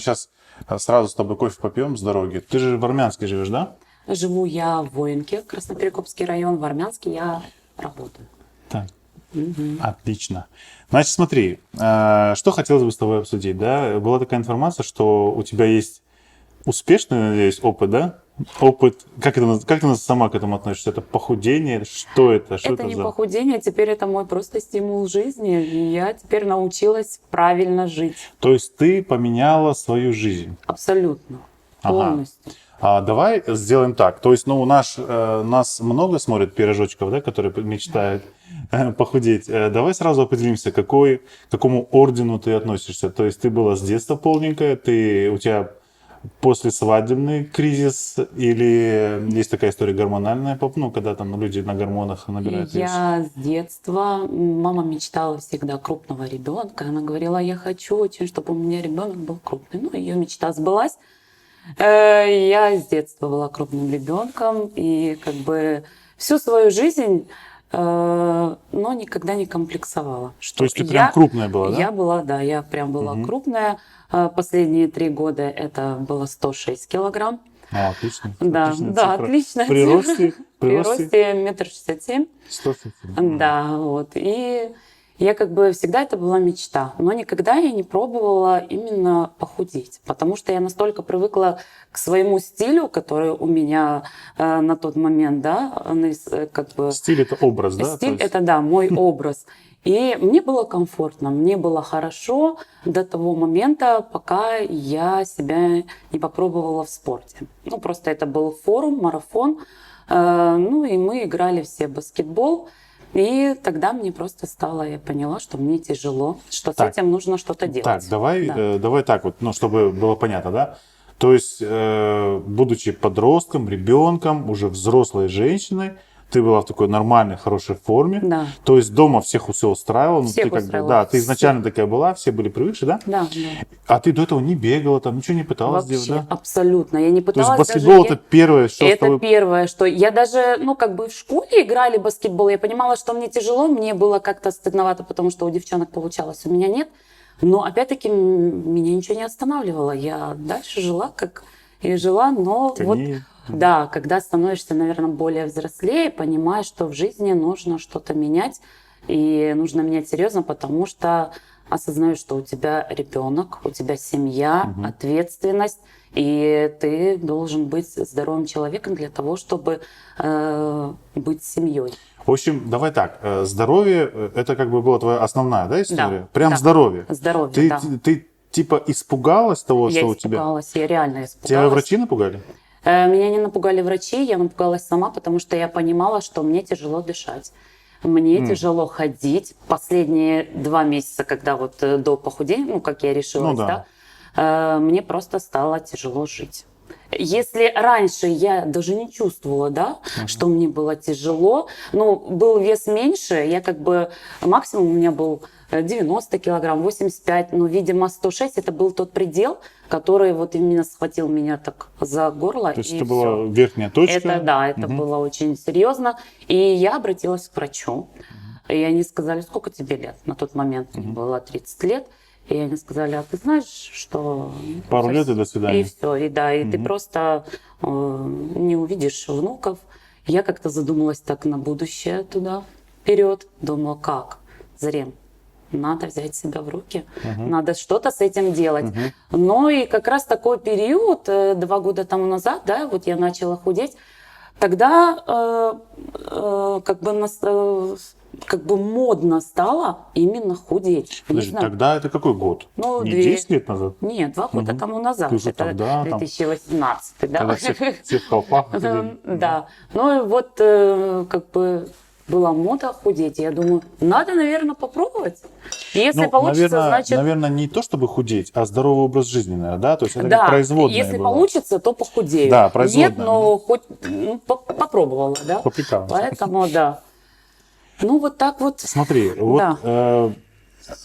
Сейчас сразу с тобой кофе попьем с дороги. Ты же в Армянске живешь, да? Живу я в Воинке, Красноперекопский район. В Армянске я работаю. Так. Отлично. Значит, смотри, что хотелось бы с тобой обсудить, да? Была такая информация, что у тебя есть успешный, надеюсь, опыт, да? Опыт, как ты сама к этому относишься? Это похудение? Что это? Что Это не за... похудение, теперь это мой просто стимул жизни. И я теперь научилась правильно жить. То есть ты поменяла свою жизнь? Абсолютно. Ага. Полностью. Давай сделаем так. То есть, нас много смотрит пирожочков, да, которые мечтают похудеть. Давай сразу определимся, к какому ордену ты относишься. То есть ты была с детства полненькая, у тебя послесвадебный кризис или есть такая история гормональная, когда там люди на гормонах набирают вес? Я с детства, мама мечтала всегда крупного ребенка. Она говорила, я хочу очень, чтобы у меня ребенок был крупный. Ну, ее мечта сбылась. Я с детства была крупным ребенком и как бы всю свою жизнь, но никогда не комплексовала. То есть ты прям крупная была, да? Я прям была крупная. Последние 3 года это было 106 килограмм. Отлично. Да, отличная При цифра. При росте? росте 1,67 м. 167. Да, вот. И я как бы всегда это была мечта, но никогда я не пробовала именно похудеть, потому что я настолько привыкла к своему стилю, который у меня на тот момент, да, как бы... Стиль — это образ, да? Стиль — это, да, мой образ. И мне было комфортно, мне было хорошо до того момента, пока я себя не попробовала в спорте. Ну, просто это был форум, марафон, ну, и мы играли все в баскетбол. И тогда мне просто я поняла, что мне тяжело, что с этим нужно что-то делать. Так, давай так вот, чтобы было понятно, да? То есть, будучи подростком, ребенком, уже взрослой женщиной, ты была в такой нормальной, хорошей форме. Да. То есть дома всех все устраивало. Всех ты устраивало. Да, ты изначально такая была, все были привыкшие, да? Да. А ты до этого не бегала, там ничего не пыталась Вообще, делать, да? абсолютно. Я не пыталась. То есть баскетбол — это первое, что Это с тобой... первое, что я даже, как бы в школе играли в баскетбол, я понимала, что мне тяжело, мне было как-то стыдновато, потому что у девчонок получалось, у меня нет. Но опять-таки меня ничего не останавливало. Я дальше жила, как и жила, но да, когда становишься, наверное, более взрослее, понимаешь, что в жизни нужно что-то менять, и нужно менять серьезно, потому что осознаешь, что у тебя ребенок, у тебя семья, ответственность, и ты должен быть здоровым человеком для того, чтобы быть семьей. В общем, давай так, здоровье — это как бы была твоя основная, да, история? Да, Прям да. здоровье. Здоровье, да. Ты типа испугалась того, Я что у тебя... испугалась, я реально испугалась. Тебя врачи напугали? Меня не напугали врачи, я напугалась сама, потому что я понимала, что мне тяжело дышать. Мне тяжело ходить. Последние 2 месяца, когда вот до похудения, как я решилась, мне просто стало тяжело жить. Если раньше я даже не чувствовала, да, что мне было тяжело, был вес меньше, я как бы, максимум у меня был 90 килограмм, 85, но, видимо, 106 это был тот предел, который вот именно схватил меня так за горло. То есть это была верхняя точка? Это было очень серьезно. И я обратилась к врачу. И они сказали, сколько тебе лет? На тот момент мне было 30 лет. И они сказали, а ты знаешь, что... Пару лет и до свидания. И все, и ты просто не увидишь внуков. Я как-то задумалась так на будущее туда, вперед. Думала, как? Зарем, надо взять себя в руки, надо что-то с этим делать. Но и как раз такой период, 2 года тому назад, да, вот я начала худеть, тогда как бы модно стало именно худеть. Подожди, тогда это какой год? Не 10 лет назад? Нет, 2 года тому назад. Это тогда, 2018. Когда все в колпах ходили. Да. Ну и вот как бы была мода худеть. Я думаю, надо, наверное, попробовать. Если получится, значит... Наверное, не то, чтобы худеть, а здоровый образ жизни, наверное, да? То есть это как производная если была. получится, то похудею. Да, производная. Нет, но хоть попробовала, да? Поприкалываться. Поэтому, да. Вот так вот. Смотри,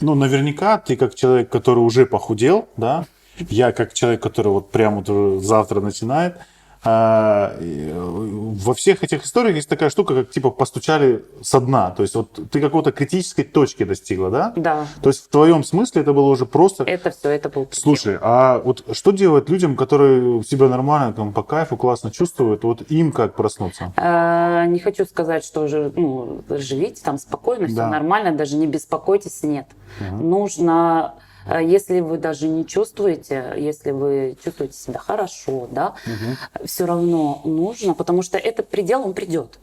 наверняка ты как человек, который уже похудел, да? Я как человек, который вот прямо завтра начинает, во всех этих историях есть такая штука, как типа постучали со дна. То есть вот ты какой-то критической точки достигла, да? Да, То есть в твоем смысле это было уже просто... это все, это был предел. Слушай, а вот что делать людям, которые себя нормально, там, по кайфу, классно чувствуют, вот им как проснуться? Не хочу сказать, что уже, ну, живите там спокойно, все Да. нормально, даже не беспокойтесь, нет. Нужно, если вы даже не чувствуете, если вы чувствуете себя хорошо, да, все равно нужно, потому что этот предел, он придет.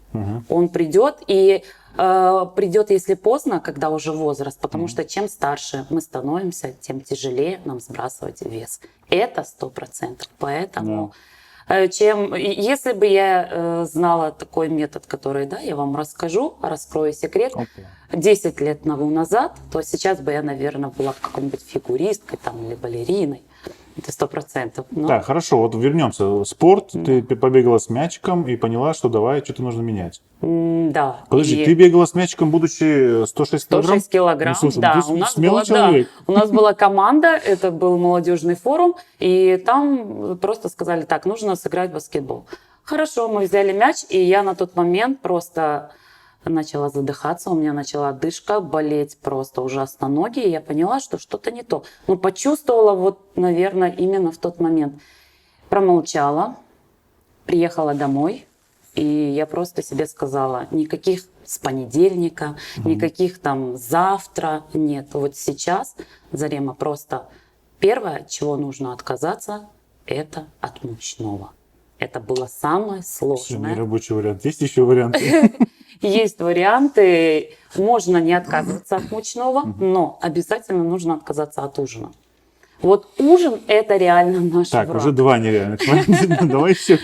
Он придет, и придет, если поздно, когда уже возраст, потому что чем старше мы становимся, тем тяжелее нам сбрасывать вес. Это 100%. Поэтому... Если бы я знала такой метод, который, да, я вам расскажу, раскрою секрет, 10 лет тому назад, то сейчас бы я, наверное, была какой-нибудь фигуристкой там, или балериной. Это 100%. Но... Так, хорошо, вот вернемся. Спорт, ты побегала с мячиком и поняла, что давай, что-то нужно менять. Да. Подожди, И ты бегала с мячиком, будучи 106 килограмм? 106 килограмм, Ну, слушай, да. ты У нас смелый была, человек. да, у нас была команда, это был молодежный форум, и там просто сказали, так, нужно сыграть в баскетбол. Хорошо, мы взяли мяч, и я на тот момент просто начала задыхаться, у меня начала одышка, болеть просто ужасно ноги, и я поняла, что что-то не то. Ну, почувствовала вот, наверное, именно в тот момент. Промолчала, приехала домой, и я просто себе сказала, никаких с понедельника, никаких там завтра, нет. Вот сейчас, Зарема, просто первое, от чего нужно отказаться, это от мучного. Это было самое Все, сложное. нерабочий вариант. Есть еще варианты? Есть варианты, можно не отказываться от мучного, но обязательно нужно отказаться от ужина. Вот ужин – это реально наш Так, враг. уже два нереальных. Давай еще.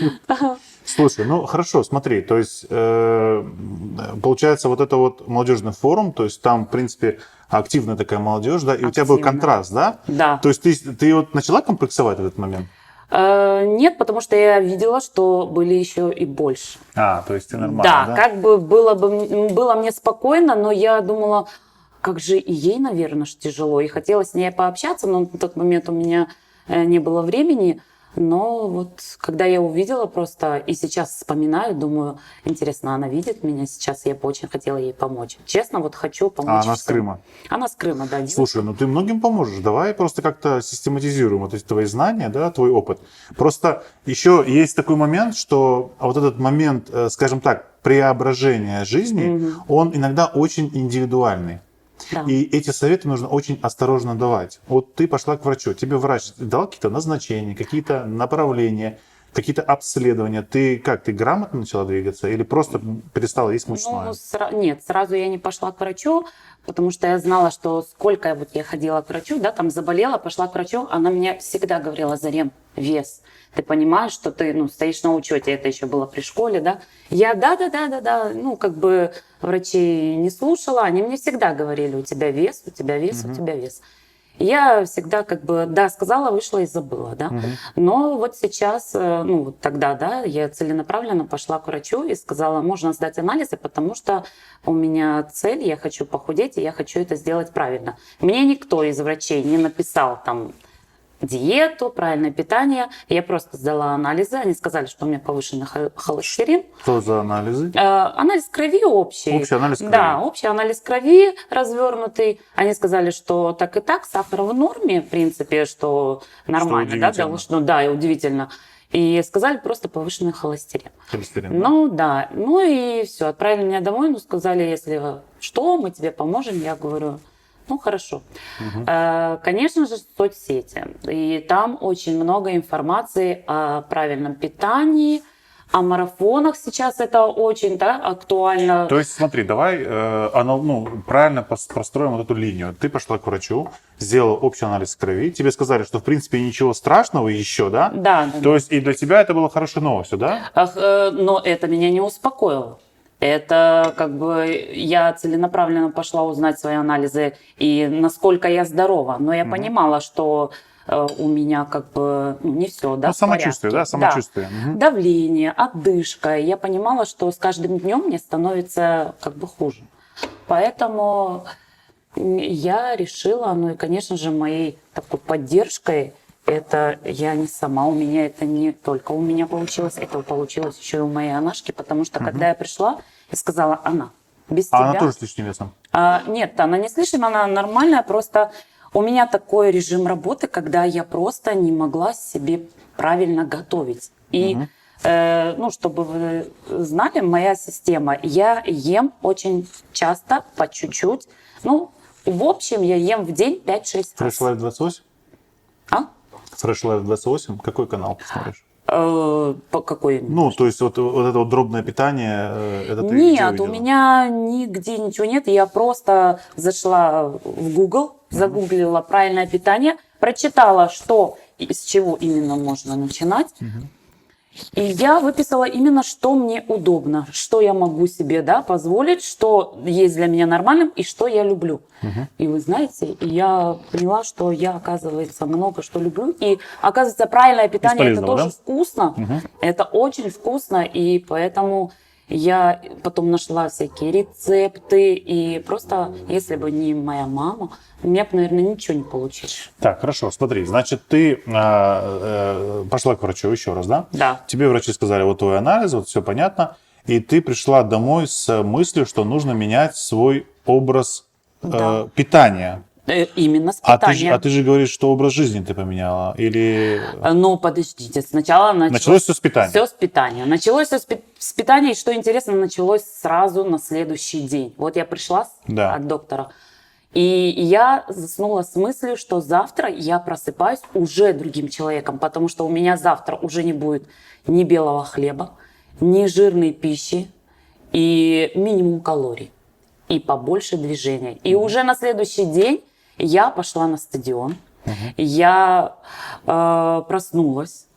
Слушай, ну хорошо, смотри, то есть получается вот это вот молодежный форум, то есть там, в принципе, активная такая молодежь, да, и у тебя был Активно. контраст, да? Да. То есть ты вот начала комплексовать в этот момент? Нет, потому что я видела, что были еще и больше. То есть ты нормально, Да, да? как бы было мне спокойно, но я думала, как же и ей, наверное, тяжело. И хотела с ней пообщаться, но на тот момент у меня не было времени. Но вот когда я увидела просто, и сейчас вспоминаю, думаю, интересно, она видит меня сейчас, я бы очень хотела ей помочь. Честно, вот хочу помочь Она с всем. Крыма? Она с Крыма, да. Слушай, ну ты многим поможешь. Давай просто как-то систематизируем вот эти твои знания, да, твой опыт. Просто еще есть такой момент, что вот этот момент, скажем так, преображения жизни, он иногда очень индивидуальный. Да. И эти советы нужно очень осторожно давать. Вот ты пошла к врачу, тебе врач дал какие-то назначения, какие-то направления, какие-то обследования. Ты как, ты грамотно начала двигаться или просто перестала есть мучное? Нет, сразу я не пошла к врачу, потому что я знала, что сколько я ходила к врачу, да, там заболела, пошла к врачу, она мне всегда говорила: Зарем, вес. Ты понимаешь, что ты, стоишь на учете, это еще было при школе, да? Я, да, как бы врачей не слушала, они мне всегда говорили: у тебя вес, у тебя вес, у тебя вес. Я всегда как бы, да, сказала, вышла и забыла, да. Но вот сейчас, вот тогда, да, я целенаправленно пошла к врачу и сказала: можно сдать анализы, потому что у меня цель, я хочу похудеть, и я хочу это сделать правильно. Мне никто из врачей не написал там диету, правильное питание. Я просто сдала анализы, они сказали, что у меня повышенный холестерин. Что за анализы? Анализ крови общий. Общий анализ крови. Да, общий анализ крови развернутый. Они сказали, что так и так, сахар в норме, в принципе, что нормально, да, удивительно. да, и удивительно. И сказали просто повышенный холестерин. Холестерин, да? Ну и все, отправили меня домой, сказали, если что, мы тебе поможем. Я говорю, хорошо. Конечно же, соцсети. И там очень много информации о правильном питании, о марафонах сейчас это очень актуально. То есть, смотри, давай правильно простроим вот эту линию. Ты пошла к врачу, сделала общий анализ крови, тебе сказали, что в принципе ничего страшного еще, да? Да. То есть и для тебя это было хорошей новостью, да? Но это меня не успокоило. Это как бы я целенаправленно пошла узнать свои анализы и насколько я здорова. Но я понимала, что у меня как бы не все, да, самочувствие, да, самочувствие. Да. Давление, одышка. Я понимала, что с каждым днем мне становится как бы хуже. Поэтому я решила, и, конечно же, моей такой поддержкой это я не сама, у меня это не только у меня получилось, это получилось еще и у моей Анашки, потому что когда я пришла и сказала, Анна, без тебя... она тоже с лишним весом? Нет, она не слишком, она нормальная, просто у меня такой режим работы, когда я просто не могла себе правильно готовить. И, чтобы вы знали, моя система, я ем очень часто, по чуть-чуть. В общем, я ем в день 5-6 раз. Fresh Life 28? Fresh Life 28? Какой канал ты смотришь? Какой? То есть вот это вот дробное питание, это ты Нет, где у увидела? меня нигде ничего нет. Я просто зашла в Google, загуглила правильное питание, прочитала, что с чего именно можно начинать. И я выписала именно, что мне удобно, что я могу себе позволить, что есть для меня нормальным и что я люблю. И вы знаете, я поняла, что я, оказывается, много что люблю. И, оказывается, правильное питание это тоже вкусно. Это очень вкусно, и поэтому я потом нашла всякие рецепты. И просто, если бы не моя мама, у меня бы, наверное, ничего не получилось. Так, хорошо, смотри, значит, ты пошла к врачу еще раз, да? Да. Тебе врачи сказали, вот твой анализ, вот все понятно, и ты пришла домой с мыслью, что нужно менять свой образ питания. Именно с питанием. А ты же говоришь, что образ жизни ты поменяла, или... Подождите, сначала Началось все с питания. Все с питания. Началось все с питания, и что интересно, началось сразу на следующий день. Вот я пришла от доктора, и я заснула с мыслью, что завтра я просыпаюсь уже другим человеком, потому что у меня завтра уже не будет ни белого хлеба, ни жирной пищи, и минимум калорий, и побольше движения. И уже на следующий день я пошла на стадион, я проснулась,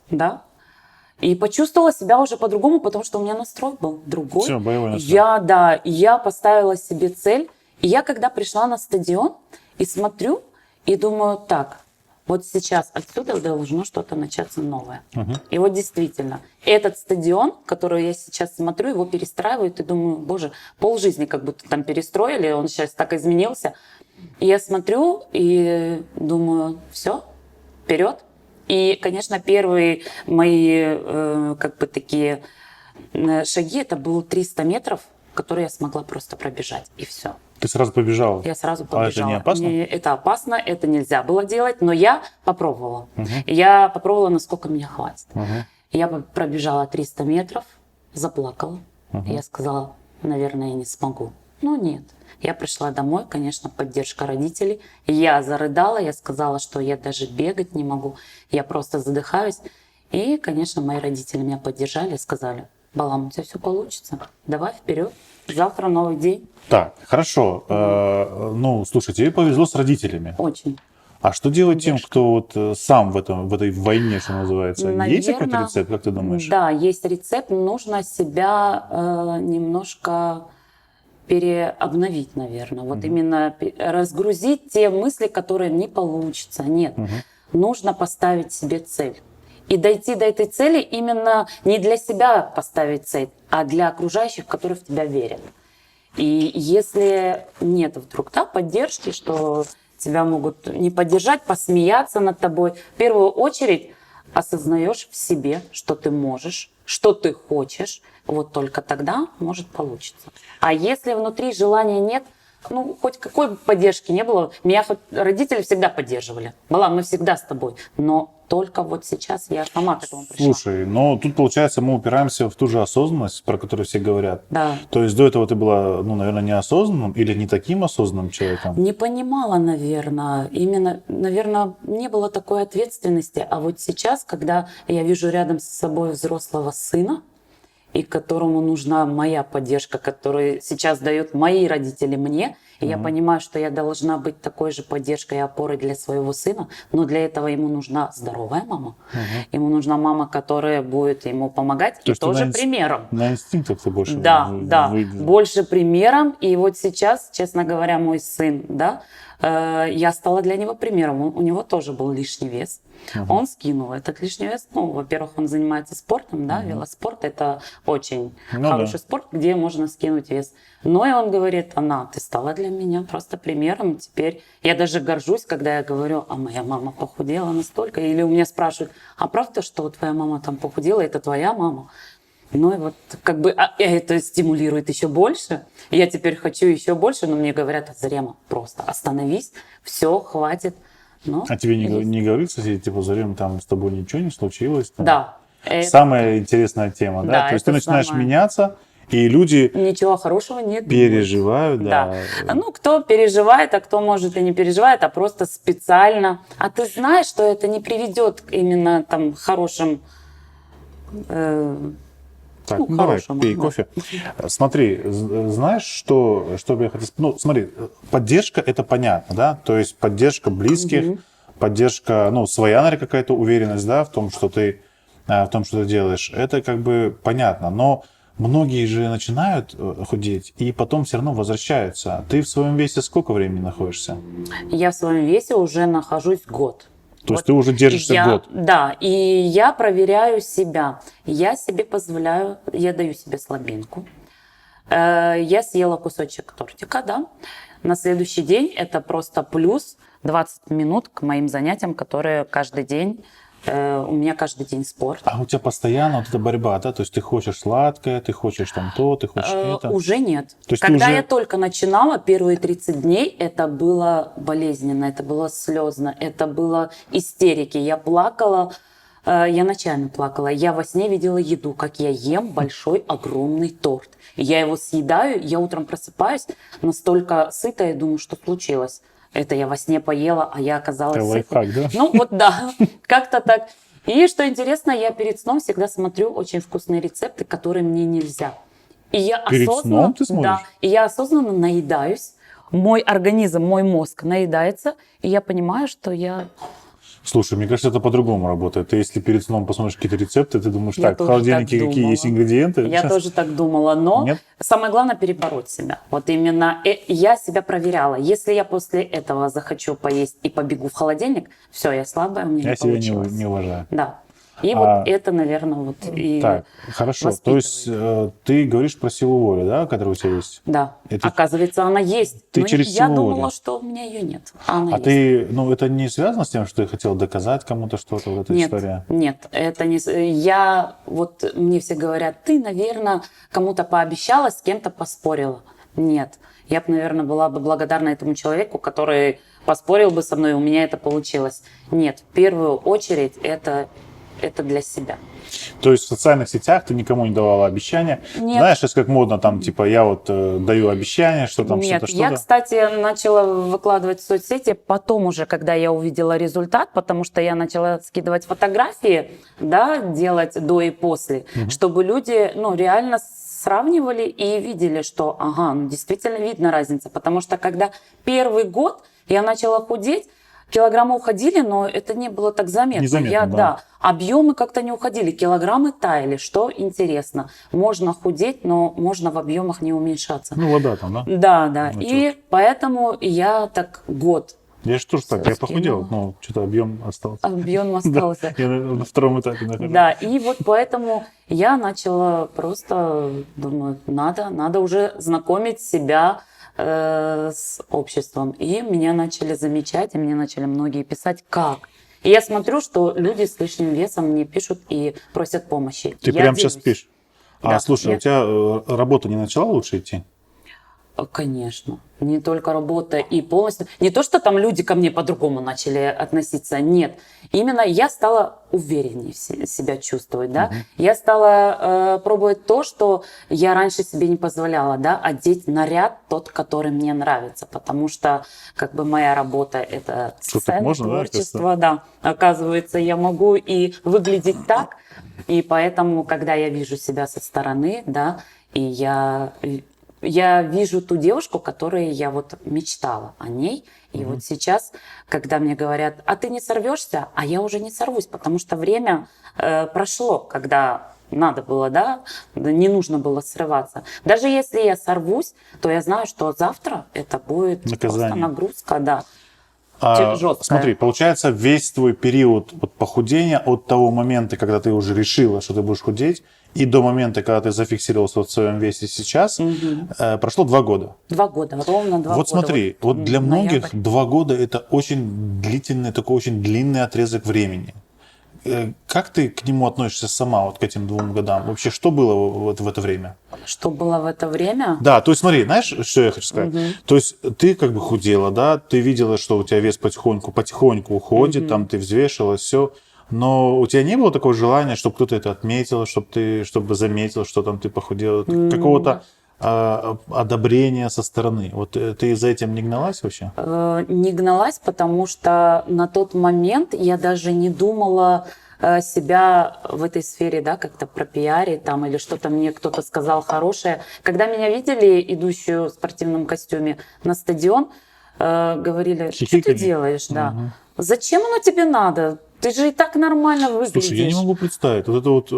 и почувствовала себя уже по-другому, потому что у меня настрой был другой. Все, боевой настрой. Я поставила себе цель. И я, когда пришла на стадион и смотрю, и думаю, так, вот сейчас отсюда должно что-то начаться новое. И вот действительно, этот стадион, который я сейчас смотрю, его перестраивают, и думаю, боже, полжизни как будто там перестроили, он сейчас так изменился. И я смотрю и думаю, все, вперед. И, конечно, первые мои такие шаги, это было 300 метров, которые я смогла просто пробежать, и все. Ты сразу побежала? Я сразу побежала. А это не опасно? Это опасно, это нельзя было делать, но я попробовала. Я попробовала, насколько меня хватит. Я пробежала 300 метров, заплакала. Я сказала, наверное, я не смогу. Нет. Я пришла домой, конечно, поддержка родителей. Я зарыдала, я сказала, что я даже бегать не могу. Я просто задыхаюсь. И, конечно, мои родители меня поддержали, сказали, Балам, у тебя все получится. Давай вперед. Завтра новый день. Так, хорошо. Слушай, тебе повезло с родителями. Очень. А что делать тем, кто вот сам в этой войне, что называется? Есть какой-то рецепт, как ты думаешь? Да, есть рецепт. Нужно себя немножко переобновить, наверное. Вот именно разгрузить те мысли, которые не получится. Нет. Нужно поставить себе цель. И дойти до этой цели именно не для себя поставить цель, а для окружающих, которые в тебя верят. И если нет вдруг поддержки, что тебя могут не поддержать, посмеяться над тобой, в первую очередь осознаешь в себе, что ты можешь, что ты хочешь, вот только тогда может получиться. А если внутри желания нет, хоть какой бы поддержки не было, меня родители всегда поддерживали. Балам, мы всегда с тобой. Но только вот сейчас я сама к этому пришла. Слушай, тут, получается, мы упираемся в ту же осознанность, про которую все говорят. Да. То есть до этого ты была, наверное, неосознанным или не таким осознанным человеком? Не понимала, наверное. Именно, наверное, не было такой ответственности. А вот сейчас, когда я вижу рядом с собой взрослого сына, и которому нужна моя поддержка, которую сейчас дают мои родители мне. И я понимаю, что я должна быть такой же поддержкой и опорой для своего сына, но для этого ему нужна здоровая мама. Ему нужна мама, которая будет ему помогать, и тоже примером. На инстинктах ты больше Да, больше примером. И вот сейчас, честно говоря, мой сын, Я стала для него примером. У него тоже был лишний вес. Он скинул этот лишний вес. Ну, во-первых, он занимается спортом, да, велоспорт – это очень хороший спорт, где можно скинуть вес. Но и он говорит: Анна, ты стала для меня просто примером. Теперь я даже горжусь, когда я говорю: а моя мама похудела настолько. Или у меня спрашивают: а правда, что твоя мама там похудела, это твоя мама? Ну и вот как бы это стимулирует еще больше. Я теперь хочу еще больше, но мне говорят: Зарема, просто остановись, все, хватит. Но А тебе не говорит соседи, типа, Зарем, там с тобой ничего не случилось? Там? Да. Самая интересная тема, да? Да, То есть ты это начинаешь самое. меняться, и люди Ничего хорошего нет. переживают, да. Ну, кто переживает, а кто, может, и не переживает, а просто специально. А ты знаешь, что это не приведет к именно там хорошим... Так, ну, ну давай, хорошему, пей да. кофе. Смотри, знаешь, что бы я хотел... Ну, смотри, поддержка – это понятно, да? То есть поддержка близких, поддержка, ну, своя, наверное, какая-то уверенность, да, в том, что ты делаешь. Это как бы понятно, но многие же начинают худеть и потом все равно возвращаются. Ты в своем весе сколько времени находишься? Я в своем весе уже нахожусь год. То есть ты уже держишься год? Да, и я проверяю себя. Я себе позволяю, я даю себе слабинку. Я съела кусочек тортика, да. На следующий день это просто плюс 20 минут к моим занятиям, которые каждый день, у меня каждый день спорт. А у тебя постоянно вот эта борьба, да? То есть ты хочешь сладкое, ты хочешь там то, ты хочешь это? Уже нет. То есть Когда уже... я только начинала, первые 30 дней, это было болезненно, это было слезно, это было истерики. Я плакала, я ночами плакала. Я во сне видела еду, как я ем большой, огромный торт. Я его съедаю, я утром просыпаюсь, настолько сытая, и думаю, что случилось. Это я во сне поела, а я оказалась Это сытой. лайфхак, да? Ну вот да, как-то так. И что интересно, я перед сном всегда смотрю очень вкусные рецепты, которые мне нельзя. И я Перед осознанно, сном ты смотришь? да, и я осознанно наедаюсь. Мой организм, мой мозг наедается, и я понимаю, что я... Слушай, мне кажется, это по-другому работает. Ты если перед сном посмотришь какие-то рецепты, ты думаешь, Я так, в тоже холодильнике так какие думала. есть ингредиенты? Я Сейчас. тоже так думала, но Нет? самое главное перебороть себя. Вот именно я себя проверяла. Если я после этого захочу поесть и побегу в холодильник, все, я слабая, у меня Я не себя получилось. не уважаю. Да. И А, вот это, наверное, вот и Так, хорошо. То есть ты говоришь про силу воли, да, которая у тебя есть? да. Это- Оказывается, она есть. Ты Но через я силу думала, воли. что у меня ее нет. А она А есть. ты, ну, это не связано с тем, что ты хотел доказать кому-то что-то, вот эта Нет, история? нет, это не... Я, вот мне все говорят, ты, наверное, кому-то пообещала, с кем-то поспорила. Нет, я бы, наверное, была бы благодарна этому человеку, который поспорил бы со мной, и у меня это получилось. Нет, в первую очередь это для себя. То есть в социальных сетях ты никому не давала обещания? Нет. Знаешь, сейчас как модно, там, типа, я вот даю обещания, что там Нет, что-то. я, кстати, начала выкладывать в соцсети потом уже, когда я увидела результат, потому что я начала скидывать фотографии, да, делать до и после, чтобы люди, ну, реально сравнивали и видели, что, ага, ну, действительно видно разница, потому что когда первый год я начала худеть, килограммы уходили, но это не было так заметно. Незаметно, да. Объемы как-то не уходили, килограммы таяли, что интересно. Можно худеть, но можно в объемах не уменьшаться. Ну, вода там, да? Да, да. Ну, И поэтому я так год Я же тоже так, я скинула. похудел, но что-то объем остался. объем остался. Я на втором этапе нахожусь. Да, и вот поэтому я начала просто, думаю, надо уже знакомить себя с обществом. И меня начали замечать, и мне начали многие писать, как. И я смотрю, что люди с лишним весом мне пишут и просят помощи. Ты Я прямо сейчас делюсь. спишь. Да, Слушай, я- у тебя работа не начала лучше идти? Конечно. Не только работа и полностью... Не то, что там люди ко мне по-другому начали относиться, нет. Именно я стала увереннее себя чувствовать, да. Я стала пробовать то, что я раньше себе не позволяла, да, одеть наряд тот, который мне нравится, потому что как бы моя работа — это Что, так сцена, можно, да, творчество, да. Оказывается, я могу и выглядеть так, и поэтому, когда я вижу себя со стороны, да, и я вижу ту девушку, которой я вот мечтала о ней. И вот сейчас, когда мне говорят, а ты не сорвешься, а я уже не сорвусь, потому что время прошло, когда надо было, да, не нужно было срываться. Даже если я сорвусь, то я знаю, что завтра это будет просто Наказание. нагрузка, да. Жесткая. Смотри, получается, весь твой период вот похудения от того момента, когда ты уже решила, что ты будешь худеть, и до момента, когда ты зафиксировался в своем весе сейчас, прошло 2 года. 2 года, ровно 2 года. Вот смотри, вот для ноябрь. многих 2 года это очень длительный, такой очень длинный отрезок времени. Как ты к нему относишься сама, вот к этим 2 годам? Вообще, что было вот в это время? Что было в это время? Да, то есть смотри, знаешь, что я хочу сказать? То есть ты как бы худела, да, ты видела, что у тебя вес потихоньку уходит, там ты взвешивалась, все. Но у тебя не было такого желания, чтобы кто-то это отметил, чтобы заметил, что там ты похудела, какого-то одобрения со стороны? Вот ты за этим не гналась вообще? Не гналась, потому что на тот момент я даже не думала себя в этой сфере, да, как-то пропиарить там или что-то мне кто-то сказал хорошее. Когда меня видели, идущую в спортивном костюме на стадион, говорили, что ты Хихикали. делаешь, да. Зачем оно тебе надо? Ты же и так нормально выглядишь. Слушай, я не могу представить. Вот это вот,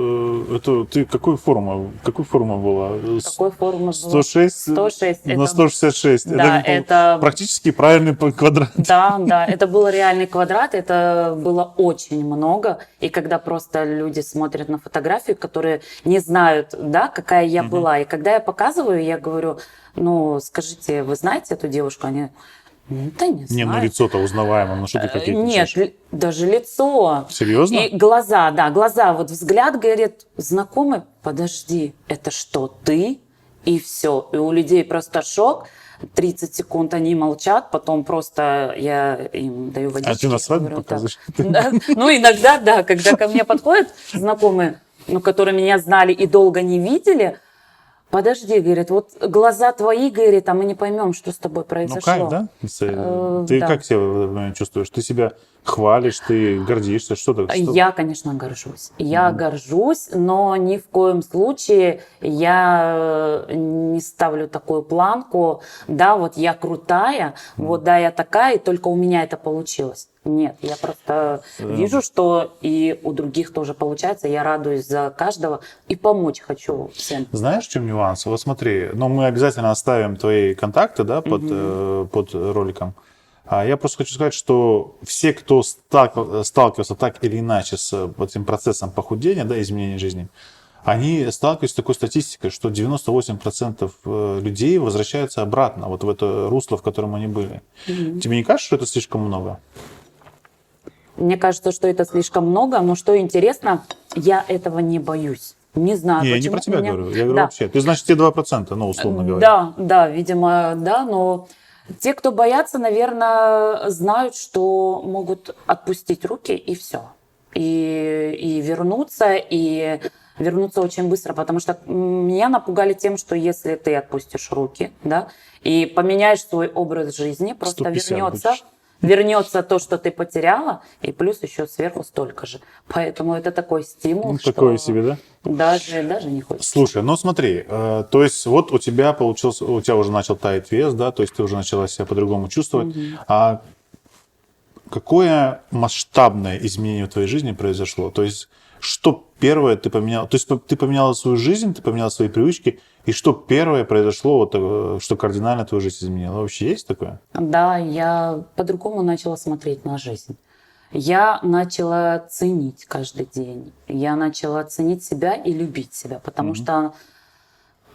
это ты какой форма была? Какой формы было? 106, 106. на это- 166. Да, это... практически правильный квадрат. Да, это был реальный квадрат, это было очень много. И когда просто люди смотрят на фотографию, которые не знают, да, какая я была, и когда я показываю, я говорю, ну, скажите, вы знаете эту девушку? Они, да не Не, знаю. ну лицо-то узнаваемо, ну что ты Нет, кокетничаешь? даже лицо. Серьезно? И глаза, да, глаза, вот взгляд, говорит, знакомый, подожди, это что, ты? И все. И у людей просто шок. 30 секунд они молчат, потом просто я им даю водички. А ты насрать говорю, показываешь? так. Да. Ну, иногда, да, когда ко мне подходят знакомые, ну, которые меня знали и долго не видели, подожди, говорит, вот глаза твои, говорит, а мы не поймем, что с тобой Ну произошло. кайф, да? Ты да. как себя в этот момент чувствуешь? Ты себя хвалишь, ты гордишься, что ты? Я, конечно, горжусь. Я горжусь, но ни в коем случае я не ставлю такую планку, да, вот я крутая, вот да, я такая, и только у меня это получилось. Нет, я просто вижу, что и у других тоже получается, я радуюсь за каждого и помочь хочу всем. Знаешь, в чем нюанс? Вот смотри, ну мы обязательно оставим твои контакты, да, под роликом. А я просто хочу сказать, что все, кто сталкивался так или иначе с вот этим процессом похудения, да, изменения жизни, они сталкиваются с такой статистикой, что 98% людей возвращаются обратно, вот в это русло, в котором они были. Тебе не кажется, что это слишком много? Мне кажется, что это слишком много, но что интересно, я этого не боюсь. Не знаю, Не, я не почему про тебя у меня- говорю, я говорю Да. вообще. Ты, значит, те 2%, ну, условно говоря. Да, видимо, да, но те, кто боятся, наверное, знают, что могут отпустить руки и все. И вернуться очень быстро, потому что меня напугали тем, что если ты отпустишь руки, да, и поменяешь свой образ жизни, просто 150 вернется то, что ты потеряла, и плюс еще сверху столько же. Поэтому это такой стимул, Ну, что такое себе, да? даже не хочется. Слушай, ну смотри, то есть вот у тебя уже начал таять вес, да, то есть ты уже начала себя по-другому чувствовать. А какое масштабное изменение в твоей жизни произошло? То есть что первое ты поменяла? То есть ты поменяла свою жизнь, ты поменяла свои привычки, и что первое произошло, вот, что кардинально твою жизнь изменило? Вообще есть такое? Да, я по-другому начала смотреть на жизнь. Я начала ценить каждый день. Я начала ценить себя и любить себя, потому что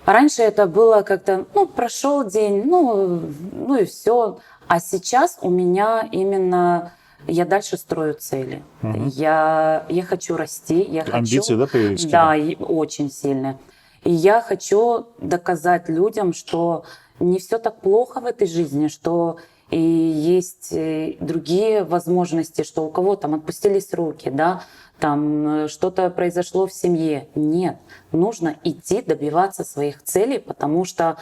раньше это было как-то, ну, прошел день, ну и все. А сейчас у меня именно я дальше строю цели. Я хочу расти, я хочу... Амбиции, да, появились? Да, и очень сильно. И я хочу доказать людям, что не все так плохо в этой жизни, что и есть другие возможности, что у кого там отпустились руки, да, там что-то произошло в семье. Нет, нужно идти добиваться своих целей, потому что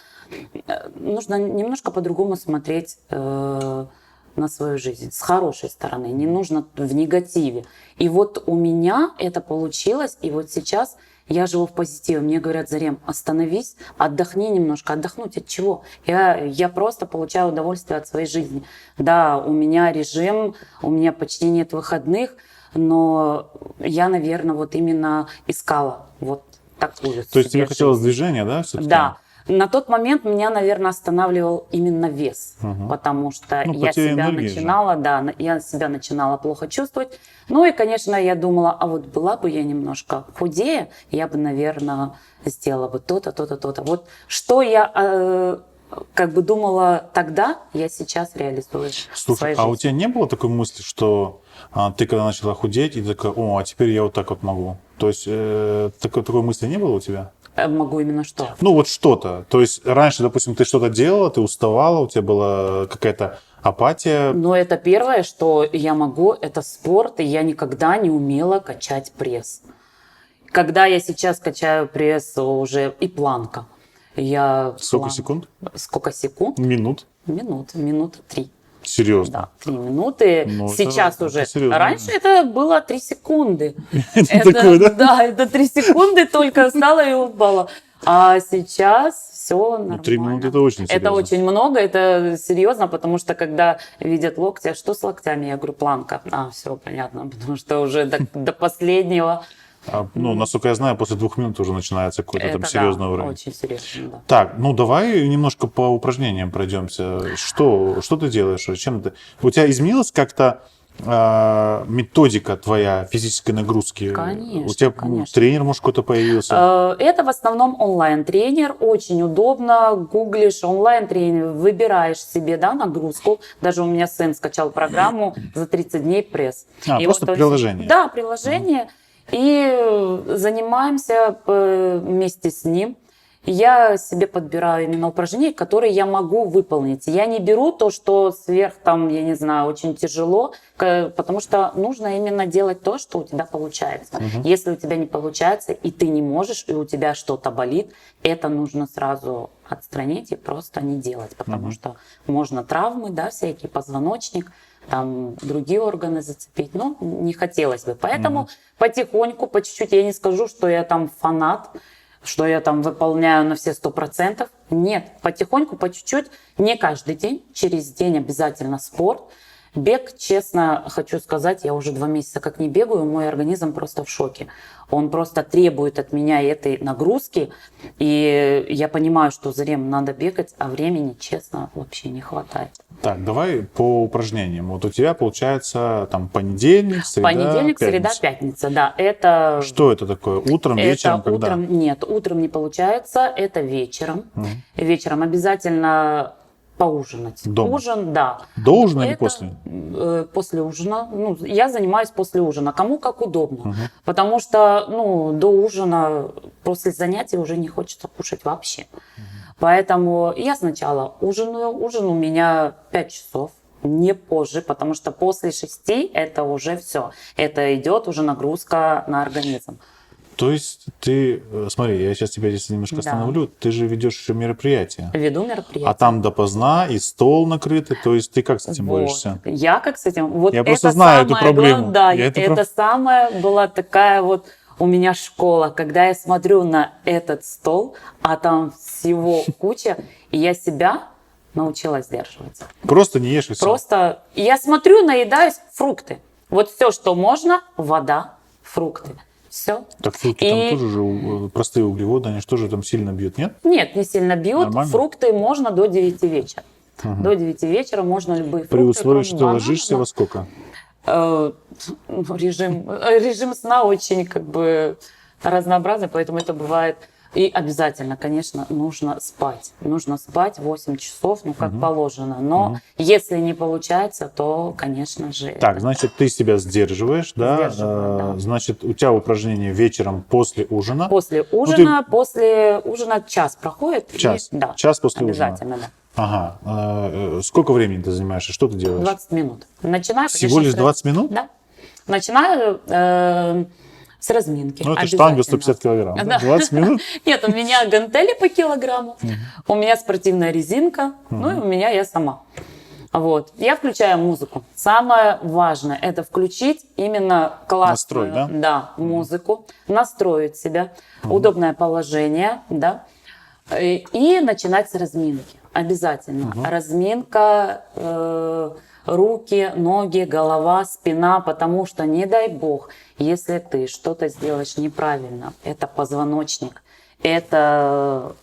нужно немножко по-другому смотреть на свою жизнь, с хорошей стороны, не нужно в негативе. И вот у меня это получилось, и вот сейчас я живу в позитиве. Мне говорят: Зарем, остановись, отдохни немножко. Отдохнуть от чего? Я просто получаю удовольствие от своей жизни. Да, у меня режим, у меня почти нет выходных, но я, наверное, вот именно искала вот такую. То есть тебе себе хотелось жизнь. движения, да, все-таки? Да. На тот момент меня, наверное, останавливал именно вес, потому что Ну, я потеря себя энергии же. начинала, я себя начинала плохо чувствовать. Ну и, конечно, я думала, а вот была бы я немножко худее, я бы, наверное, сделала бы то-то, то-то, то-то. Вот что я как бы думала тогда, я сейчас реализую в Слушай, своей а у жизни. тебя не было такой мысли, что ты когда начала худеть, и ты такая, о, а теперь я вот так вот могу? То есть такой мысли не было у тебя? Могу именно что? Ну, вот что-то. То есть раньше, допустим, ты что-то делала, ты уставала, у тебя была какая-то апатия. Но это первое, что я могу, это спорт, и я никогда не умела качать пресс. Когда я сейчас качаю пресс уже и планка. Сколько секунд? Сколько секунд? Минут? Минут 3. Серьезно? Да, 3 минуты. Ну, Сейчас это уже. серьезно. Раньше это было 3 секунды. Это такое, да? Да, это 3 секунды только встала и упала. А сейчас все нормально. 3 минуты это очень серьезно. Это очень много, это серьезно, потому что когда видят локти, а что с локтями? Я говорю, планка. Все понятно, потому что уже до последнего. Ну, насколько я знаю, после 2 минут уже начинается какой-то там Это серьезный да, уровень. очень серьезно, да. Так, ну давай немножко по упражнениям пройдемся. Что ты делаешь? Чем ты? У тебя изменилась как-то методика твоя физической нагрузки? Конечно, У тебя конечно. тренер, может, какой-то появился? Это в основном онлайн-тренер, очень удобно, гуглишь онлайн-тренер, выбираешь себе, да, нагрузку. Даже у меня сын скачал программу за 30 дней пресс. И Просто вот он- приложение? Да, приложение. И занимаемся вместе с ним. Я себе подбираю именно упражнения, которые я могу выполнить. Я не беру то, что сверх, там, я не знаю, очень тяжело, потому что нужно именно делать то, что у тебя получается. Если у тебя не получается, и ты не можешь, и у тебя что-то болит, это нужно сразу отстранить и просто не делать, потому что можно травмы, да, всякие, позвоночник, там другие органы зацепить, но не хотелось бы. Поэтому потихоньку, по чуть-чуть, я не скажу, что я там фанат, что я там выполняю на все 100%. Нет, потихоньку, по чуть-чуть, не каждый день, через день обязательно спорт. Бег, честно хочу сказать, я уже 2 месяца как не бегаю, мой организм просто в шоке. Он просто требует от меня этой нагрузки, и я понимаю, что Зарем надо бегать, а времени, честно, вообще не хватает. Так, давай по упражнениям. Вот у тебя получается там понедельник, среда, Понедельник, среда, пятница. пятница, да. Это Что это такое? Утром, вечером, это когда? утром, нет, утром не получается, это вечером. Вечером обязательно поужинать. Дома? Ужин, да. До ужина или Это, после? После ужина. Ну, я занимаюсь после ужина. Кому как удобно. Потому что до ужина, после занятий уже не хочется кушать вообще. Поэтому я сначала ужинаю. Ужин у меня 5 часов. Не позже, потому что после 6 это уже все. Это идет уже нагрузка на организм. То есть ты, смотри, я сейчас тебя здесь немножко Да. остановлю, ты же ведешь еще мероприятие. Веду мероприятие. А там допоздна, и стол накрытый, то есть ты как с этим Вот. борешься? Я как с этим? Вот Я это просто знаю эту самое проблему. главное, да, Я эту это самая была такая вот у меня школа, когда я смотрю на этот стол, а там всего куча, и я себя научилась сдерживаться. Просто не ешь и все. Просто я смотрю, наедаюсь, фрукты. Вот все, что можно, вода, фрукты. Все. Так фрукты И- там тоже же простые углеводы, они же тоже там сильно бьют, нет? Нет, не сильно бьют. Нормально? Фрукты можно до 9 вечера. До 9 вечера можно любые фрукты. При условии, кроме что ты банана, ложишься но- во сколько? Режим сна очень как бы разнообразный, поэтому это бывает. И обязательно, конечно, нужно спать. Нужно спать 8 часов, как положено. Но если не получается, то, конечно же... Так, значит, ты себя сдерживаешь, да? Сдерживаю, да. Значит, у тебя упражнения вечером после ужина. После ужина, час проходит. Час. Да, Час после ужина. обязательно, да. Ага. Сколько времени ты занимаешься? Что ты делаешь? 20 минут. Начинаю, Всего конечно, лишь 20 минут? Да. Начинаю с разминки. Ну, это штанга Обязательно. 150 килограмм. Да. Да. 20 минут? Нет, у меня гантели по килограмму, у меня спортивная резинка, ну и у меня я сама. Вот. Я включаю музыку. Самое важное – это включить именно классную Настрой, да? музыку, настроить себя, удобное положение, да, и начинать с разминки. Обязательно. Разминка руки, ноги, голова, спина, потому что, не дай бог, если ты что-то сделаешь неправильно, это позвоночник, это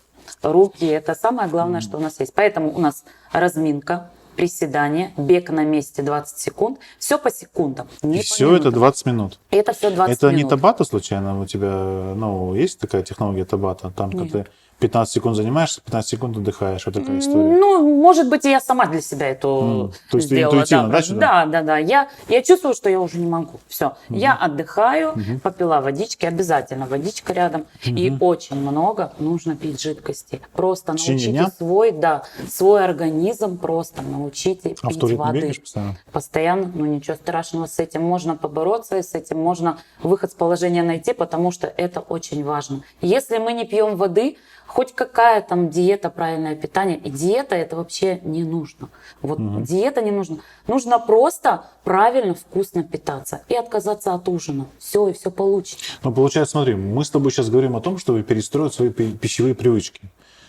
руки, это самое главное, что у нас есть. Поэтому у нас разминка, приседание, бег на месте 20 секунд, все по секундам. Не И по все это минутам. 20 минут. Это все 20 Это не минут. Табата случайно у тебя, ну, есть такая технология Табата? Там, Нет. когда ты 15 секунд занимаешься, 15 секунд отдыхаешь. Вот такая история. Ну, может быть, и я сама для себя это То есть ты сделала. интуитивно, да, сюда? Да. Я чувствую, что я уже не могу. Все. Я отдыхаю, попила водички, обязательно водичка рядом. И очень много нужно пить жидкости. Просто В течение научите дня? свой организм просто научите А в пить туалет не воды. бегаешь постоянно? Постоянно, ну ничего страшного, с этим можно побороться, с этим можно выход с положения найти, потому что это очень важно. Если мы не пьем воды, хоть какая там диета, правильное питание, и диета это вообще не нужно. Вот диета не нужна. Нужно просто правильно, вкусно питаться и отказаться от ужина. Все, и все получится. Ну, получается, смотри, мы с тобой сейчас говорим о том, чтобы перестроить свои пищевые привычки.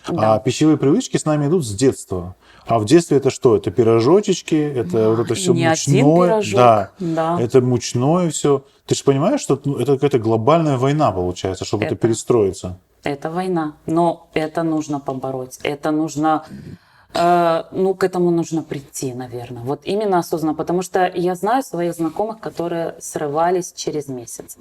Да. А пищевые привычки с нами идут с детства. А в детстве это что? Это пирожочки, это вот это все не один мучное. пирожок, Да, да. это мучное все. Ты же понимаешь, что это какая-то глобальная война получается, чтобы это перестроиться. Это война, но это нужно побороть, это нужно, ну, к этому нужно прийти, наверное. Вот именно осознанно, потому что я знаю своих знакомых, которые срывались через месяц.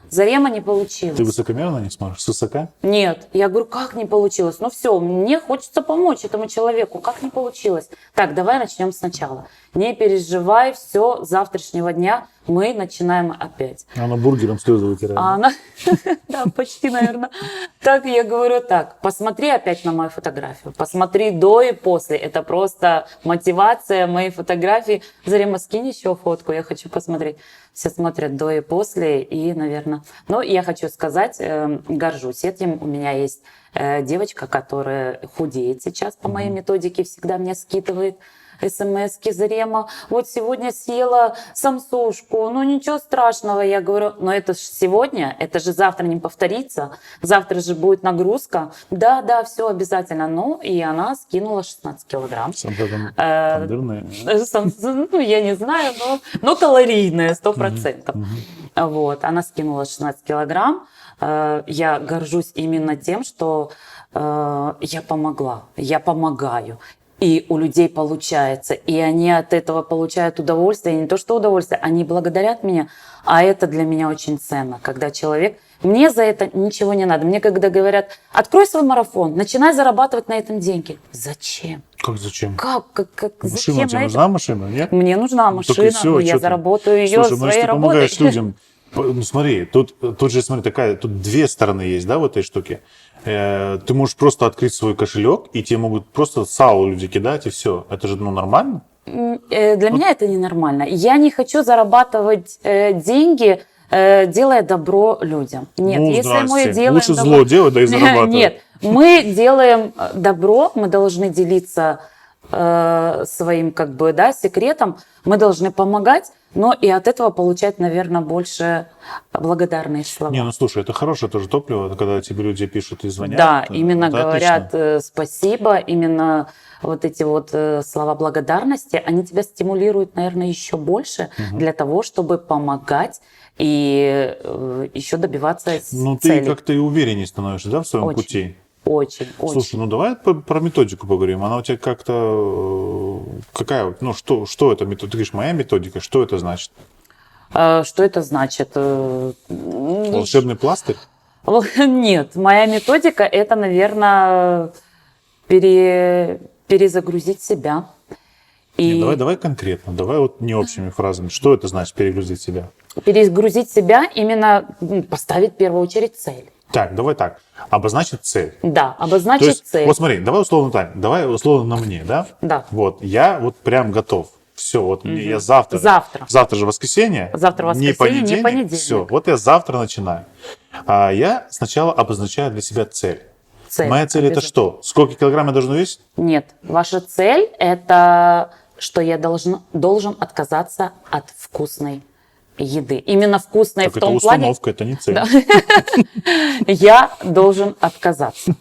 Зарема не получилось. Ты высокомерно не смотришь? С высока? Нет, я говорю, как не получилось? Ну все, мне хочется помочь этому человеку, как не получилось? Так, давай начнем сначала. Не переживай, все, с завтрашнего дня мы начинаем опять. Она бургером слезы вытирает. А она, да, почти, наверное. Так я говорю, так, посмотри опять на мою фотографию, посмотри до и после. Это просто мотивация моей фотографии. Зарема, скинь еще фотку, я хочу посмотреть. Все смотрят до и после, и, наверное... Но я хочу сказать, горжусь этим. У меня есть девочка, которая худеет сейчас по моей методике, всегда мне скидывает смс-ки: Зарема, вот сегодня съела самсушку, ну ничего страшного, я говорю, но это же сегодня, это же завтра не повторится, завтра же будет нагрузка, да, все обязательно, ну и она скинула 16 килограмм. Тандырные. Ну, я не знаю, но калорийная, 100%. Вот, она скинула 16 килограмм, я горжусь именно тем, что я помогла, я помогаю. И у людей получается, и они от этого получают удовольствие, и не то что удовольствие, они благодарят меня, а это для меня очень ценно, когда человек, мне за это ничего не надо, мне когда говорят, открой свой марафон, начинай зарабатывать на этом деньги, зачем? Как зачем? Как Машина зачем тебе на нужна, машина, нет? Мне нужна Ну, так машина, и всё, но чё я ты? заработаю ее Слушай, ну если своей ты работой. помогаешь людям, ну смотри, тут же смотри, тут две стороны есть, да, в этой штуке. Ты можешь просто открыть свой кошелек, и тебе могут просто сало люди кидать, и все. Это же, ну, нормально? Для меня это ненормально. Я не хочу зарабатывать деньги, делая добро людям. Нет, Ну, если мы здрасте. делаем Лучше добро... зло делать, да и зарабатывать. Нет, мы делаем добро, мы должны делиться своим, как бы, да, секретом, мы должны помогать, но и от этого получать, наверное, больше благодарные слова. Не, ну слушай, это хорошее тоже топливо, когда тебе люди пишут и звонят. Да, именно это говорят отлично. спасибо, именно вот эти вот слова благодарности, они тебя стимулируют, наверное, еще больше для того, чтобы помогать и еще добиваться Ну, цели. ты как-то и увереннее становишься, да, в своем Очень. пути? Очень. Слушай, ну давай про методику поговорим. Она у тебя как-то какая? Ну, что это методика? Ты говоришь, моя методика, что это значит? Что это значит? Волшебный пластырь? Нет, моя методика это, наверное, перезагрузить себя. И Не, давай конкретно, давай вот не общими фразами. Что это значит перегрузить себя? перезагрузить себя именно поставить в первую очередь цель. Так, давай так. Обозначить цель. Да, То обозначить есть, цель. вот смотри, давай условно так. Давай условно на мне, да? Да. Вот, я вот прям готов. Все, вот мне я завтра. Завтра. Завтра же воскресенье. Завтра воскресенье, не понедельник. Все, вот я завтра начинаю. А я сначала обозначаю для себя цель. Цель. Моя цель это Обязательно. что? Сколько килограмм я должен весить? Нет, ваша цель это что я должен отказаться от вкусной еды. Именно вкусной Так в это том плане. установка, это не цель. Да. Я должен отказаться.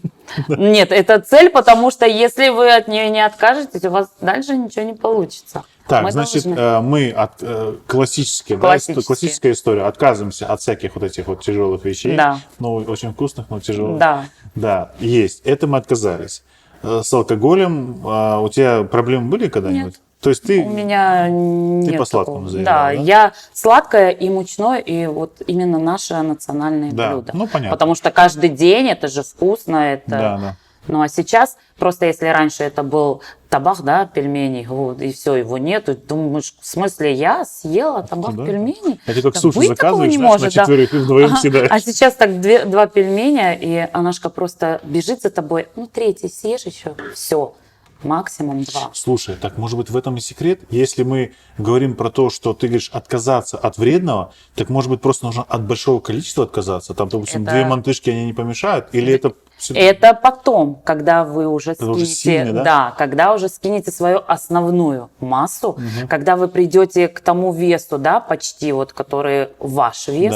Нет, это цель, потому что если вы от нее не откажетесь, у вас дальше ничего не получится. Так, Мы значит, должны. мы от классической, да, Классические. классическая история, отказываемся от всяких вот этих вот тяжелых вещей, Да. ну, очень вкусных, но тяжелых. Да. Да, есть. Это мы отказались. С алкоголем у тебя проблемы были когда-нибудь? Нет. То есть ты У меня нет по сладкому такого. заиграла, да? Я сладкое и мучное, и вот именно наше национальное Да, блюдо. ну, понятно. Потому что каждый день это же вкусно, это... Да, да. Ну а сейчас, просто если раньше это был табак, да, пельмени, вот, и все, его нету, думаешь, в смысле, я съела табак Да. пельменей? Это как Да суши быть такого заказываешь, не знаешь, на может, да. четверых и вдвоем съедаешь. А сейчас так два пельменя, и Анашка просто бежит за тобой, ну третий съешь еще, все, максимум 2. Слушай, так может быть в этом и секрет? Если мы говорим про то, что ты говоришь отказаться от вредного, так может быть просто нужно от большого количества отказаться? Там, допустим, Это- 2 мантышки, они не помешают? Или это... Это потом, когда вы уже Это уже скинете, сильно, да? когда уже скинете свою основную массу, когда вы придете к тому весу, да, почти вот, который ваш вес,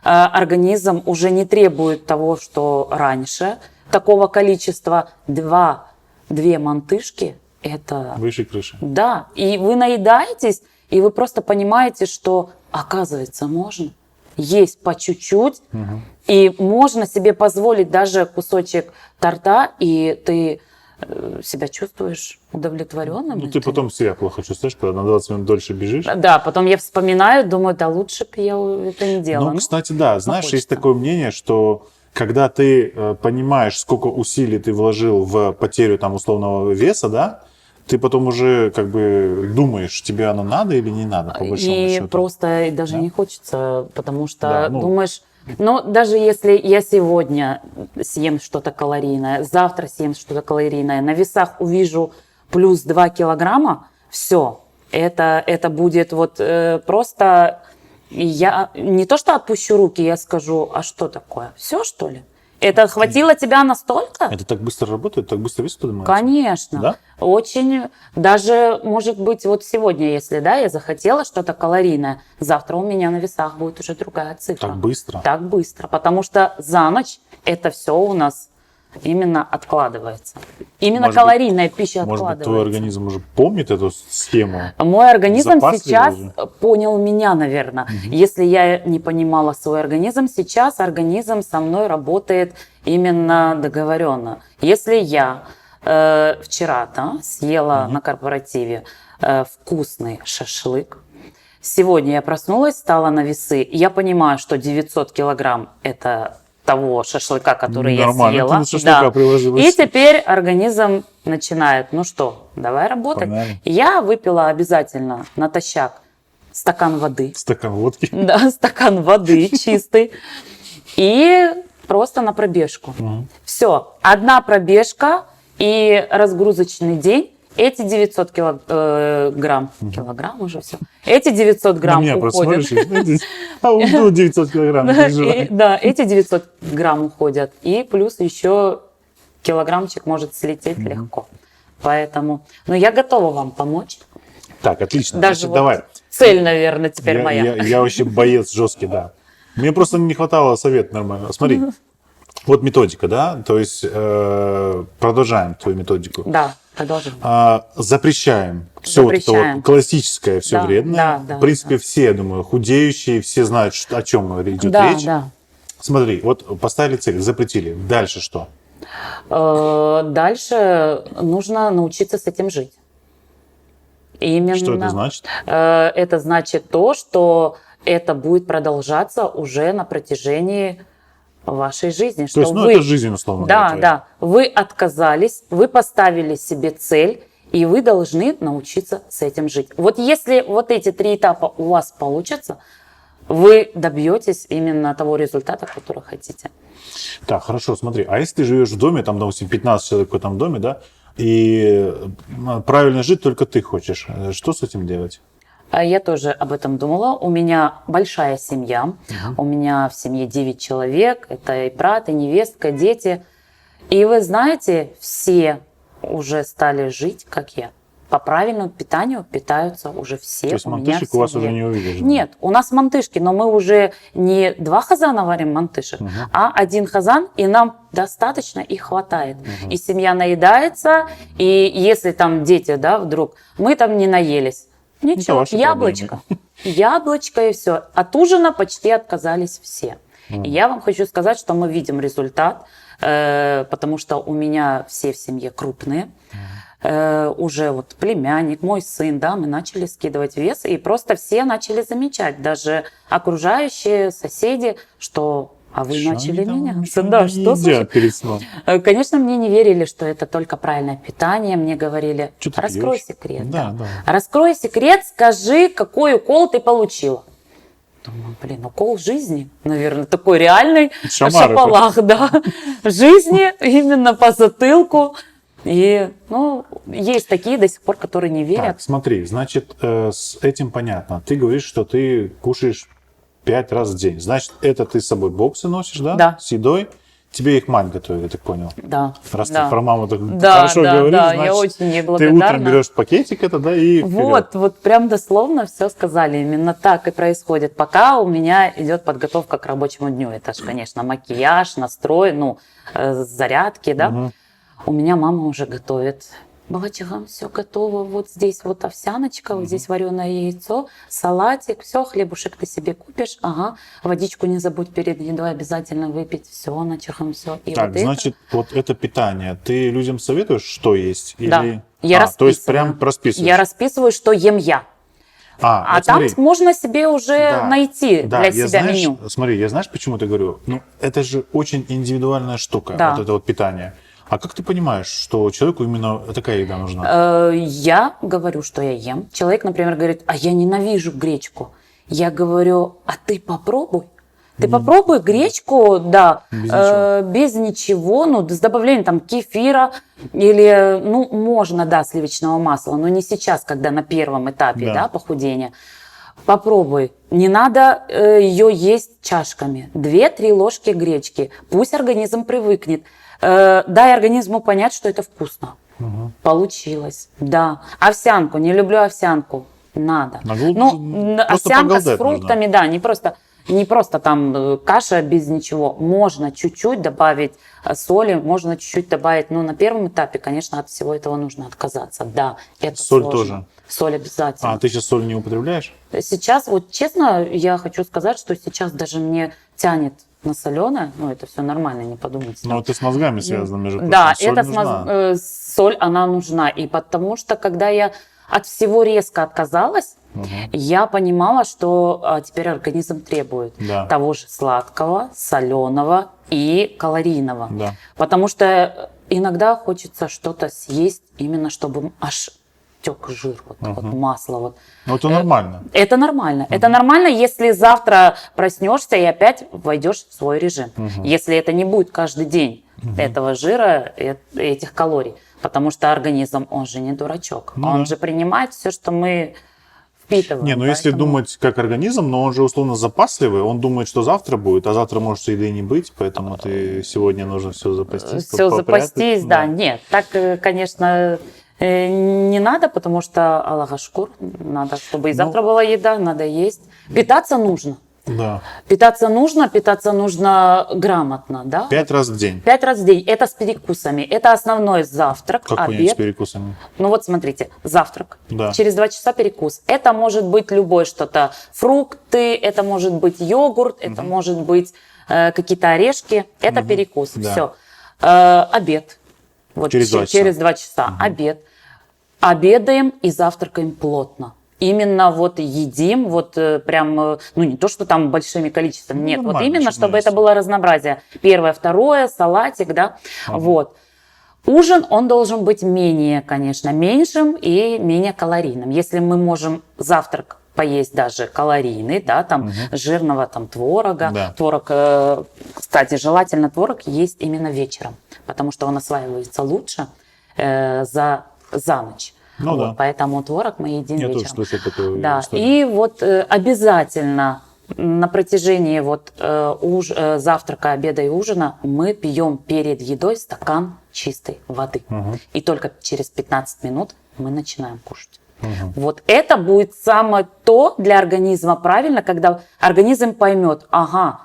Да. организм уже не требует того, что раньше, такого количества. Две мантышки, это... Выше крыши. Да, и вы наедаетесь, и вы просто понимаете, что, оказывается, можно есть по чуть-чуть, и можно себе позволить даже кусочек торта, и ты себя чувствуешь удовлетворенным. Ну, ты потом себя плохо чувствуешь, когда на 20 минут дольше бежишь. Да, потом я вспоминаю, думаю, да лучше бы я это не делала. Ну, кстати, да, знаешь, есть хочется. такое мнение, что когда ты понимаешь, сколько усилий ты вложил в потерю там условного веса, да, ты потом уже как бы думаешь, тебе оно надо или не надо, по большому И счету. просто даже Да? не хочется, потому что Да, ну. думаешь, ну, даже если я сегодня съем что-то калорийное, завтра съем что-то калорийное, на весах увижу плюс 2 килограмма, все, это будет вот просто... Я не то что отпущу руки, я скажу, а что такое? Все, что ли? Это хватило тебя настолько? Это так быстро работает, так быстро вес поднимается? Конечно. Да? Очень. Даже, может быть, вот сегодня, если, да, я захотела что-то калорийное, завтра у меня на весах будет уже другая цифра. Так быстро? Так быстро. Потому что за ночь это все у нас именно откладывается. Именно Может быть, калорийная пища Может быть, откладывается. твой организм уже помнит эту схему? Мой организм Запасливый сейчас уже. понял меня, наверное. Если я не понимала свой организм, сейчас организм со мной работает именно договоренно. Если я вчера съела на корпоративе вкусный шашлык, сегодня я проснулась, стала на весы, и я понимаю, что 900 килограмм – это того шашлыка, который я Нормально, съела. ты на шашлыка приложилась. И теперь организм начинает, ну что, давай работать. Погнали. Я выпила обязательно натощак стакан воды. Стакан водки. Да, стакан воды чистый. И просто на пробежку. Все, одна пробежка и разгрузочный день. Эти 900 килограмм уже все. Эти 900 На грамм меня просто уходят. смотришь, а он 900 килограмм. не переживай. Да, эти 900 грамм уходят. И плюс еще килограммчик может слететь легко. Поэтому, ну, я готова вам помочь. Так, отлично. Даже Значит, вот давай. цель, наверное, теперь Я, моя. я вообще боец жесткий, да. Мне просто не хватало совета нормально. Смотри, вот методика, да, то есть продолжаем твою методику. Да, продолжим. Запрещаем все вот это Запрещаем. вот классическое, все Да, вредное. да, В принципе, все, я думаю, худеющие, все знают, о чем идет Да, речь. да. Смотри, вот поставили цель, запретили. Дальше что? Дальше нужно научиться с этим жить. Именно. Что это значит? Это значит то, что это будет продолжаться уже на протяжении вашей жизни. То есть, ну, это жизнь, условно Да, говоря. да. Вы отказались, вы поставили себе цель, и вы должны научиться с этим жить. Вот если вот эти 3 этапа у вас получатся, вы добьетесь именно того результата, который хотите. Так, хорошо, смотри, а если ты живешь в доме, там, допустим, 15 человек в этом доме, да, и правильно жить только ты хочешь, что с этим делать? Я тоже об этом думала. У меня большая семья. У меня в семье 9 человек. Это и брат, и невестка, дети. И вы знаете, все уже стали жить, как я. По правильному питанию питаются уже все. То есть у меня мантышек в у вас семье. уже не увидишь? да? Нет, у нас мантышки, но мы уже не 2 хазана варим мантышек, а 1 хазан, и нам достаточно и хватает. И семья наедается, и если там дети, да, вдруг, мы там не наелись, Ничего, ваши яблочко. Яблочко и все. От ужина почти отказались все. И я вам хочу сказать, что мы видим результат, потому что у меня все в семье крупные. Уже вот племянник, мой сын, да, мы начали скидывать вес, и просто все начали замечать, даже окружающие, соседи, что а вы начали меняться. Да, что едят перед сном? Конечно, мне не верили, что это только правильное питание. Мне говорили, Что ты раскрой пьешь? секрет. Да. Раскрой секрет, скажи, какой укол ты получила. Думаю, блин, укол жизни, наверное, такой реальный Шамары. шапалах, да, жизни именно по затылку. И, ну, есть такие до сих пор, которые не верят. Так, смотри, значит, с этим понятно. Ты говоришь, что ты кушаешь 5 раз в день. Значит, это ты с собой боксы носишь, да? Да. С едой. Тебе их мать готовит, я так понял. Да. Раз да. ты про маму так Да, хорошо да, говоришь, да, значит, я очень ей ты благодарна. утром берешь пакетик это, да, и вперед. Вот прям дословно все сказали. Именно так и происходит. Пока у меня идет подготовка к рабочему дню. Это же, конечно, макияж, настрой, зарядки, да. Мгм. У меня мама уже готовит. Балачагам все готово. Вот здесь вот овсяночка, вот здесь вареное яйцо, салатик, все, хлебушек ты себе купишь. Ага, водичку не забудь перед едой обязательно выпить. Все, начахам все. И Так, вот это. значит, вот это питание. Ты людям советуешь, что есть? Да, Или... я расписываю. То есть прям расписываешь? Я расписываю, что ем я. А вот там смотри. можно себе уже Да, найти да, для я себя знаешь, меню. Смотри, я знаешь, почему ты говорю? Ну, это же очень индивидуальная штука, Да. вот это вот питание. А как ты понимаешь, что человеку именно такая еда нужна? Я говорю, что я ем. Человек, например, говорит, а я ненавижу гречку. Я говорю, а ты попробуй. Ты попробуй гречку, да, без ничего, с добавлением там кефира или, можно, да, сливочного масла, но не сейчас, когда на первом этапе, Да. да, похудения. Попробуй. Не надо ее есть чашками. 2-3 ложки гречки. Пусть организм привыкнет. Дай организму понять, что это вкусно. Получилось. Да. Овсянку. Не люблю овсянку. Надо. На просто Овсянка с поголодать фруктами, да, не просто там каша без ничего. Можно чуть-чуть добавить соли, можно чуть-чуть добавить. Но на первом этапе, конечно, от всего этого нужно отказаться. Да, это Соль сложно. тоже? Соль обязательно. А ты сейчас соль не употребляешь? Сейчас, вот честно, я хочу сказать, что сейчас даже мне тянет на соленое, это все нормально, не подумайте. Но это с мозгами связано, между прочим. Да, Соль это нужна. соль, она нужна. И потому что, когда я от всего резко отказалась, я понимала, что теперь организм требует Да. того же сладкого, соленого и калорийного. Да. Потому что иногда хочется что-то съесть, именно чтобы аж тек жир, вот масло. Вот. Ну, это нормально. Это нормально. Это нормально, если завтра проснешься и опять войдешь в свой режим. Если это не будет каждый день этого жира, этих калорий. Потому что организм, он же не дурачок. Ну Он да. же принимает все, что мы впитываем. Не, если Поэтому- думать как организм, но он же условно запасливый, он думает, что завтра будет, а завтра может еды и не быть, поэтому ты сегодня нужно все запастись. Все попрятать. запастись, да. Нет, так, конечно, не надо, потому что Аллаха шкур, надо, чтобы и завтра была еда, надо есть. Питаться нужно. Да. Питаться нужно грамотно, да? 5 раз в день. 5 раз в день. Это с перекусами. Это основной завтрак, Как понять с обед. перекусами? Ну вот смотрите, завтрак. Да. Через 2 часа перекус. Это может быть любое что-то. Фрукты, это может быть йогурт, это может быть какие-то орешки. Это перекус. Да. Все. Обед. Вот Через 2 часа. Через 2 часа. Обед. Обедаем и завтракаем плотно. Именно вот едим, вот прям, не то, что там большими количествами, нет, вот нормально, именно, чтобы начинается. это было разнообразие. Первое, второе, салатик, да, вот. Ужин, он должен быть менее, конечно, меньшим и менее калорийным. Если мы можем завтрак поесть даже калорийный, да, там жирного там творога, Да. творог, кстати, желательно творог есть именно вечером, потому что он осваивается лучше за ночь. Ну да. Поэтому творог мы едим Я вечером. тоже слышал такую Да, историю. и вот обязательно на протяжении завтрака, обеда и ужина мы пьем перед едой стакан чистой воды. И только через 15 минут мы начинаем кушать. Вот это будет самое то для организма правильно, когда организм поймет, ага,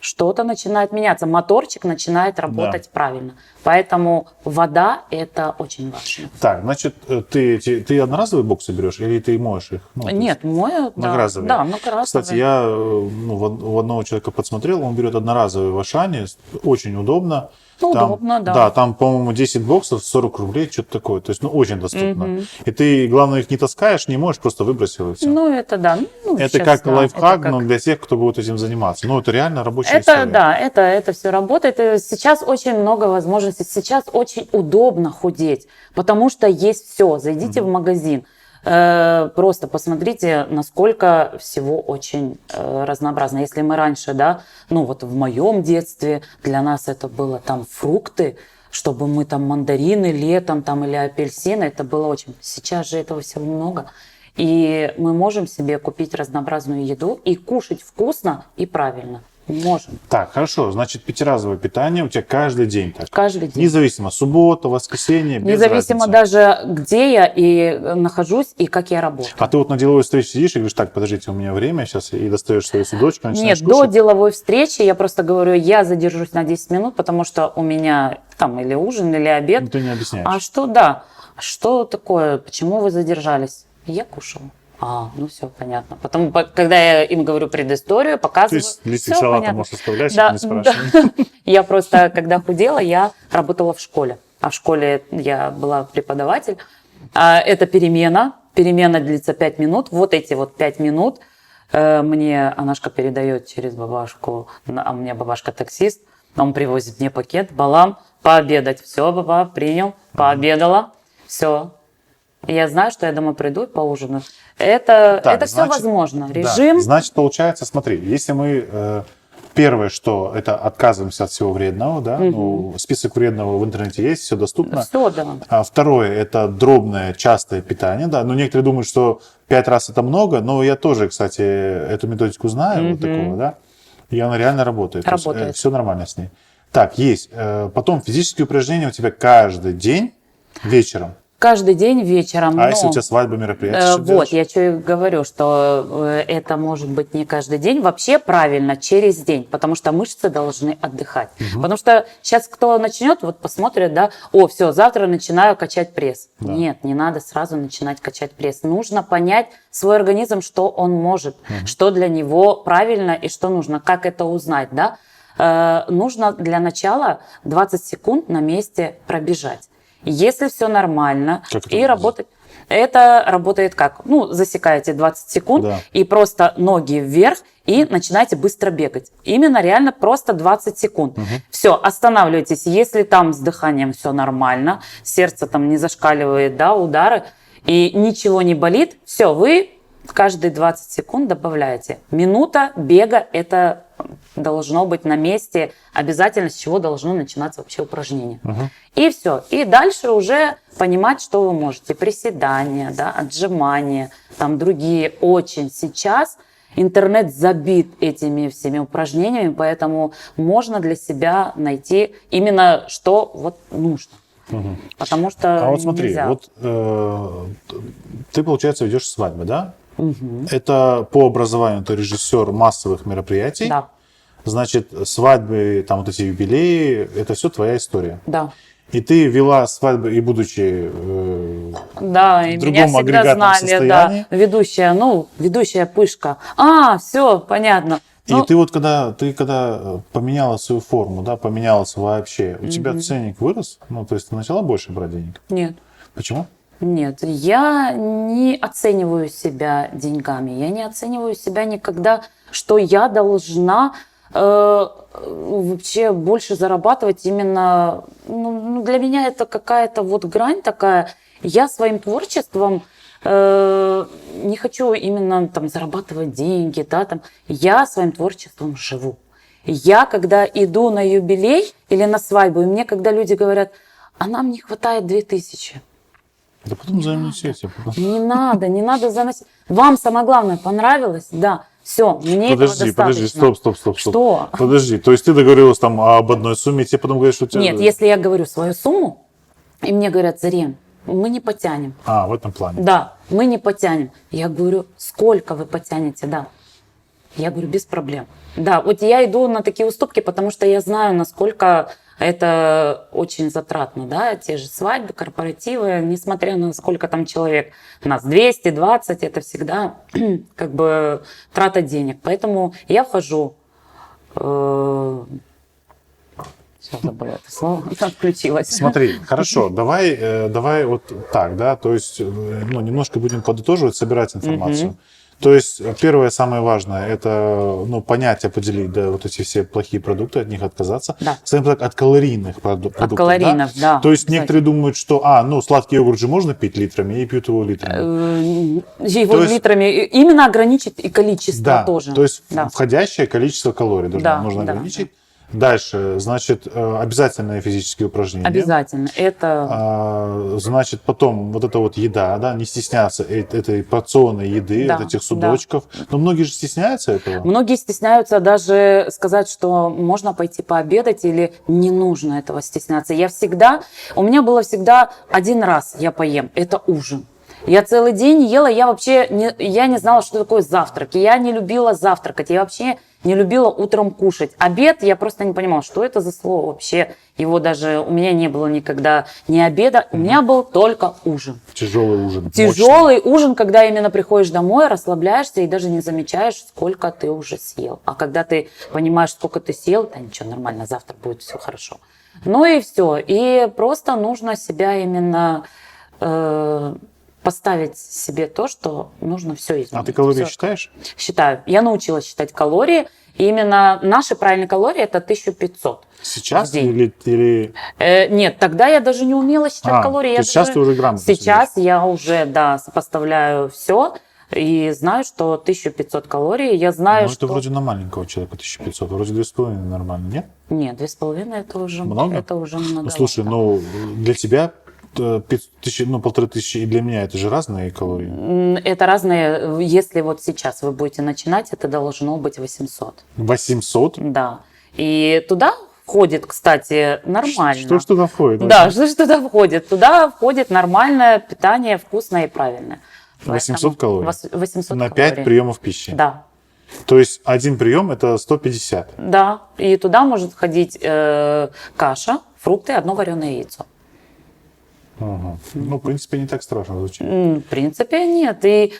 что-то начинает меняться, моторчик начинает работать правильно. Поэтому вода – это очень важно. Так, значит, ты одноразовые боксы берешь или ты моешь их? Ну, то есть Нет, мою, да. многоразовые. Да, многоразовые. Кстати, я в одного человека подсмотрел, он берет одноразовые в Ашане, очень удобно. Ну, Там, удобно, да. Да, там, по-моему, 10 боксов, 40 рублей, что-то такое. То есть, ну, очень доступно. И ты, главное, их не таскаешь, не моешь, просто выбросил и все. Ну, это да. Ну, Это сейчас, как да, лайфхак, это как- но для тех, кто будет этим заниматься. Ну, это реально рабочая Это, история. да, это все работает. И сейчас очень много возможностей. Сейчас очень удобно худеть, потому что есть все. Зайдите в магазин. Просто посмотрите, насколько всего очень разнообразно. Если мы раньше, да, ну вот в моем детстве для нас это было там фрукты, чтобы мы там мандарины летом там или апельсины, это было очень... Сейчас же этого всего много. И мы можем себе купить разнообразную еду и кушать вкусно и правильно. Можем. Так, хорошо. Значит, пятиразовое питание у тебя каждый день так. Каждый день. Независимо, суббота, воскресенье, без Независимо разницы. даже, где я и нахожусь, и как я работаю. А ты вот на деловой встрече сидишь и говоришь, так, подождите, у меня время сейчас, и достаешь свою судочку, начинаешь Нет, до кушать? деловой встречи я просто говорю, я задержусь на 10 минут, потому что у меня там или ужин, или обед. Ну, ты не объясняешь. А что, да, что такое, почему вы задержались? Я кушала. Ну все, понятно. Потом, когда я им говорю предысторию, То показываю, есть листик всё салата понятно. можешь оставлять, Да, не спрашивай. да. Я просто, когда худела, я работала в школе. А в школе я была преподаватель. Это перемена. Перемена длится 5 минут. Вот эти вот 5 минут мне Анашка передает через бабашку. А у меня бабашка таксист. Он привозит мне пакет. Балам, пообедать. Все, баба, принял. Пообедала. Все. Я знаю, что я домой приду и поужинаю. Это все значит, возможно. Да. Режим. Значит, получается, смотри, если мы первое, что это отказываемся от всего вредного, да, ну, список вредного в интернете есть, все доступно. Все, да. А второе, это дробное, частое питание, да. Ну, некоторые думают, что 5 раз это много, но я тоже, кстати, эту методику знаю, вот такого, да, и она реально работает. Работает. Все нормально с ней. Так, есть. Потом физические упражнения у тебя каждый день вечером. Каждый день вечером. А если у тебя свадьба, мероприятие, что Вот, делаешь? я что и говорю, что это может быть не каждый день. Вообще правильно, через день, потому что мышцы должны отдыхать. Потому что сейчас кто начнет, вот посмотрит, да, все, завтра начинаю качать пресс. Да. Нет, не надо сразу начинать качать пресс. Нужно понять свой организм, что он может, что для него правильно и что нужно, как это узнать, да. Нужно для начала 20 секунд на месте пробежать. Если все нормально Как это и выглядит? работать, это работает как? Ну, засекаете 20 секунд Да. и просто ноги вверх и начинаете быстро бегать. Именно реально просто 20 секунд. Все, останавливайтесь. Если там с дыханием все нормально, сердце там не зашкаливает, да, удары, и ничего не болит, все, вы каждые 20 секунд добавляете. Минута бега – это должно быть на месте, обязательно с чего должно начинаться вообще упражнение. И все. И дальше уже понимать, что вы можете. Приседания, да, отжимания, там другие. Очень сейчас интернет забит этими всеми упражнениями, поэтому можно для себя найти именно что вот нужно. Потому что А вот смотри, нельзя. вот ты, получается, ведешь свадьбы, да? Это по образованию ты режиссер массовых мероприятий. Да, Значит, свадьбы, там вот эти юбилеи, это все твоя история. да. И ты вела свадьбы, и будучи Да, и в меня другом всегда агрегатном знали, состоянии. да, ведущая пышка. Все, понятно. И Ну, ты вот когда поменяла свою форму, да, поменялась вообще, у тебя ценник вырос? Ну, то есть ты начала больше брать денег? нет. Почему? Нет, я не оцениваю себя деньгами. Я не оцениваю себя никогда, что я должна вообще больше зарабатывать именно... Ну, для меня это какая-то вот грань такая. Я своим творчеством не хочу именно там зарабатывать деньги, да, там. Я своим творчеством живу. Я, когда иду на юбилей или на свадьбу, и мне, когда люди говорят, а нам не хватает 2000. Да потом займись этим. Не надо заносить. Вам самое главное понравилось? Да. Все, мне этого достаточно. Подожди, стоп. Что? Подожди, то есть ты договорилась там об одной сумме, и тебе потом говорят, что у тебя... Нет, если я говорю свою сумму, и мне говорят, Зарем, мы не потянем. В этом плане. Да, мы не потянем. Я говорю, сколько вы потянете, да. Я говорю, без проблем. Да, вот я иду на такие уступки, потому что я знаю, насколько это очень затратно, да, те же свадьбы, корпоративы, несмотря на сколько там человек, нас 220, это всегда как бы трата денег. Поэтому я вхожу, сейчас забыла это слово, отключилась. Смотри, хорошо, давай вот так, да, то есть, ну, немножко будем подытоживать, собирать информацию. То есть, первое, самое важное, это, ну, понять, определить, да, вот эти все плохие продукты, от них отказаться. Да. Скажем так, от калорийных продуктов. От калорийных, да. То есть, некоторые думают, что, ну, сладкий йогурт же можно пить литрами, и пьют его литрами. Его То есть- литрами, именно ограничить и количество Да, тоже. то есть, Да. входящее количество калорий нужно да, ограничить. Дальше, значит, обязательные физические упражнения. Обязательно. Это Значит, потом вот эта вот еда, да, не стесняться этой порционной еды, Да, вот этих судочков. Но многие же стесняются этого. многие стесняются даже сказать, что можно пойти пообедать или не нужно этого стесняться. У меня было всегда один раз я поем, это ужин. Я целый день ела, я не знала, что такое завтрак. Я не любила завтракать, я вообще не любила утром кушать. Обед, я просто не понимала, что это за слово вообще. Его даже, у меня не было никогда ни обеда, у меня был только ужин. Тяжелый ужин. Тяжелый ужин, когда именно приходишь домой, расслабляешься и даже не замечаешь, сколько ты уже съел. А когда ты понимаешь, сколько ты съел, да ничего, нормально, завтра будет все хорошо. Ну и все. И просто нужно себя именно поставить себе то, что нужно все изменить. А ты калории Всё. считаешь? Считаю. Я научилась считать калории. И именно наши правильные калории это 1500. Сейчас в день. или... Нет, тогда я даже не умела считать калории. то Я есть сейчас даже- ты уже грамотно Сейчас я уже, да, сопоставляю все и знаю, что 1500 калорий. Я знаю, Ну, что... это вроде на маленького человека 1500, вроде 2,5 нормально, нет? Нет, 2,5 это уже Много? Это уже много. Ну, слушай, ну, для тебя 1500 и для меня это же разные калории. Это разные. Если вот сейчас вы будете начинать, это должно быть 800. 800? Да. И туда входит, кстати, нормально. Что ж туда входит? Да, что ж туда входит? Туда входит нормальное питание, вкусное и правильное. 800 калорий? 800 На калорий. 5 приемов пищи? Да. То есть один прием это 150? Да. И туда может входить каша, фрукты, одно вареное яйцо. Ага. Ну, в принципе, не так страшно звучит. В принципе, нет. И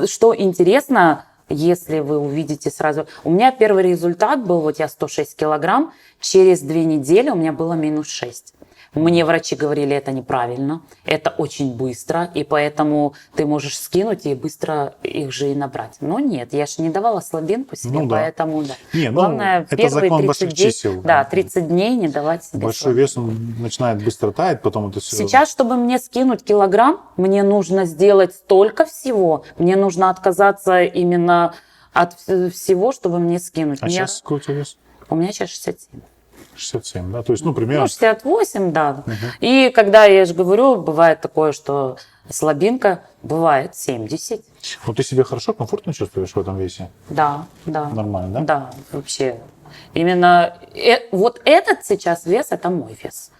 что интересно, если вы увидите сразу... У меня первый результат был, вот я 106 килограмм, через 2 недели у меня было -6. Мне врачи говорили, это неправильно, это очень быстро, и поэтому ты можешь скинуть и быстро их же и набрать. Но нет, я же не давала слабинку себе, Ну да. поэтому да. Не, ну, Главное, это первые закон 30 больших дней, чисел. Да, 30 дней не давать себе Большой слабинку. вес, он начинает быстро таять, потом это все... Сейчас, чтобы мне скинуть килограмм, мне нужно сделать столько всего. Мне нужно отказаться именно от всего, чтобы мне скинуть. А сейчас какой у тебя вес? У меня сейчас 67. 67, да? То есть, ну, примерно... Ну, 68, да. И когда, я же говорю, бывает такое, что слабинка, бывает 70. Вот ты себя хорошо, комфортно чувствуешь в этом весе? Да, да. Нормально, да? Да, вообще. Именно вот этот сейчас вес, это мой вес.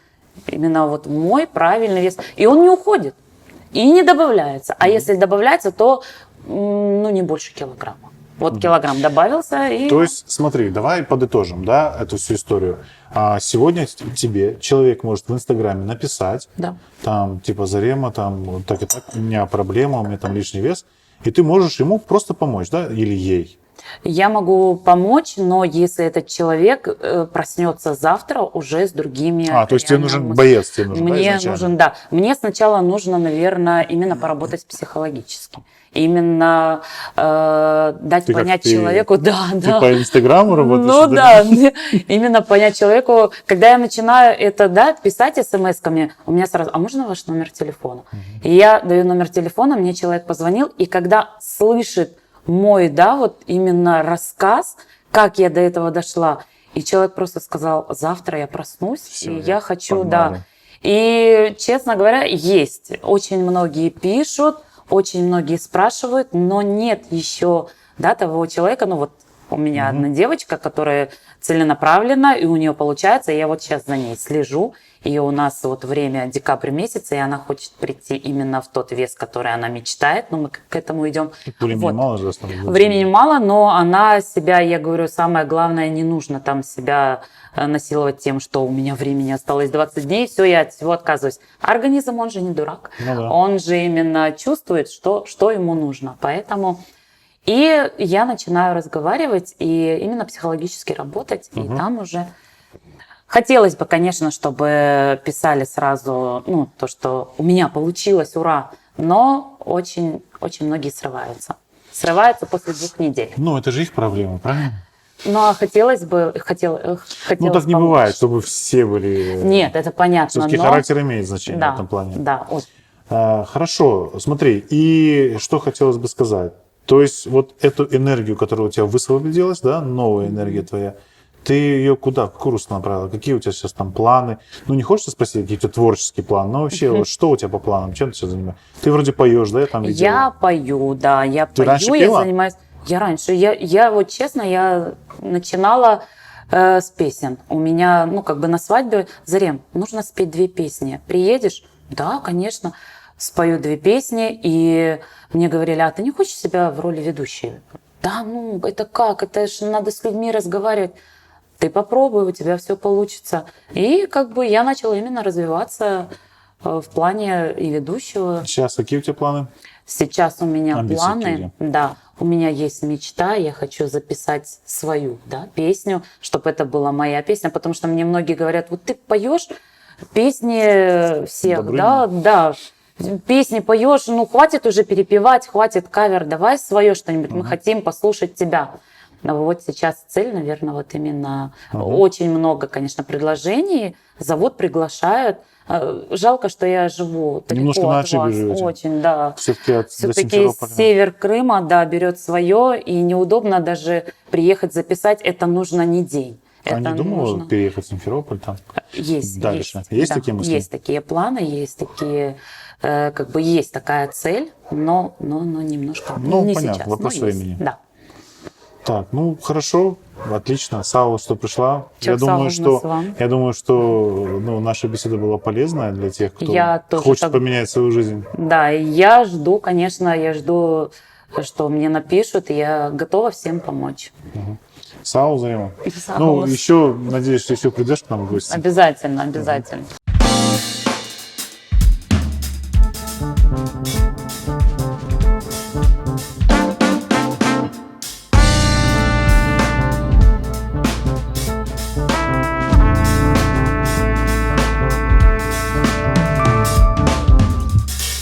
Именно вот мой правильный вес. И он не уходит. И не добавляется. А если добавляется, то ну, не больше килограмма. Вот килограмм добавился и... То есть, смотри, давай подытожим, да, эту всю историю. Сегодня тебе человек может в Инстаграме написать, Да. там, типа, Зарема, там, вот так и так, у меня проблема, у меня там лишний вес, и ты можешь ему просто помочь, да, или ей. Я могу помочь, но если этот человек проснется завтра уже с другими... То есть тебе реально нужен мыслями. боец, тебе нужен, да, Мне изначально? нужен, да. Мне сначала нужно, наверное, именно поработать психологически. Именно дать Ты как, понять ты- человеку, Ты да. по Инстаграму работаешь? Ну да, именно понять человеку, когда я начинаю это, да, писать смс-ками, у меня сразу, а можно ваш номер телефона? И я даю номер телефона, мне человек позвонил, и когда слышит мой, да, вот именно рассказ, как я до этого дошла, и человек просто сказал, завтра я проснусь, Всё, и я хочу, погнали. да. И, честно говоря, есть. Очень многие пишут, очень многие спрашивают, но нет еще, да, того человека, ну вот У меня одна девочка, которая целенаправлена, и у нее получается. Я вот сейчас за ней слежу. И у нас вот время декабрь месяц, и она хочет прийти именно в тот вес, который она мечтает. Но мы к этому идем. Времени Вот. мало же осталось. Времени мало, но она себя, я говорю, самое главное, не нужно там себя насиловать тем, что у меня времени осталось 20 дней, все, я от всего отказываюсь. А организм, он же не дурак. Ну да. Он же именно чувствует, что ему нужно. Поэтому и я начинаю разговаривать и именно психологически работать, и там уже... Хотелось бы, конечно, чтобы писали сразу, ну, то, что у меня получилось, ура, но очень, очень многие срываются. Срываются после 2 недель. Ну, это же их проблема, правильно? Ну, а хотелось бы... Ну, так не помочь. бывает, чтобы все были... Нет, это понятно. Все-таки но... характер имеет значение Да, в этом плане. да, очень. Хорошо, смотри, и что хотелось бы сказать. То есть вот эту энергию, которая у тебя высвободилась, да, новая энергия твоя, ты ее куда, в какую русло направила? Какие у тебя сейчас там планы? Ну, не хочется спросить, какие у тебя творческие планы, но вообще, вот что у тебя по планам, чем ты сейчас занимаешься? Ты вроде поешь, да, я там видела? Я пою, да, я Ты пою, раньше я пела? занимаюсь... Я раньше, я вот честно, я начинала с песен. У меня, ну, как бы на свадьбе, Зарем, нужно спеть 2 песни. Приедешь? Да, конечно. Спою 2 песни, и мне говорили, а ты не хочешь себя в роли ведущей? Да, ну, это как? Это же надо с людьми разговаривать. Ты попробуй, у тебя все получится. И как бы я начала именно развиваться в плане и ведущего. Сейчас какие у тебя планы? Сейчас у меня Амбиции планы, какие? да, у меня есть мечта, я хочу записать свою, да, песню, чтобы это была моя песня, потому что мне многие говорят, вот ты поешь песни всех, Добрыня. да, песни поешь, ну хватит уже перепевать, хватит кавер, давай свое что-нибудь, мы хотим послушать тебя. Но вот сейчас цель, наверное, вот именно очень много, конечно, предложений, завод приглашают. Жалко, что я живу далеко Немножко на от отшибе вас. живете. Очень, да. Все-таки до Все-таки Симферополя. север Крыма, да, берет свое, и неудобно даже приехать записать, это нужно не день. А Это не думала нужно... переехать в Симферополь там? Есть, Дальше. есть. Есть Да, такие мысли? Есть такие планы, есть такие, как бы есть такая цель, но немножко, Ну, не понятно, сейчас. вопрос но есть. времени. Да. Так, ну хорошо, отлично. Сау, что пришла. Чак Сауна с вами. Я думаю, что ну, наша беседа была полезная для тех, кто Я тоже хочет так- поменять свою жизнь. Да, и я жду, конечно, что мне напишут, и я готова всем помочь. Сау, Зарема. Сау. Ну, еще, надеюсь, что еще придешь к нам в гости. Обязательно, обязательно.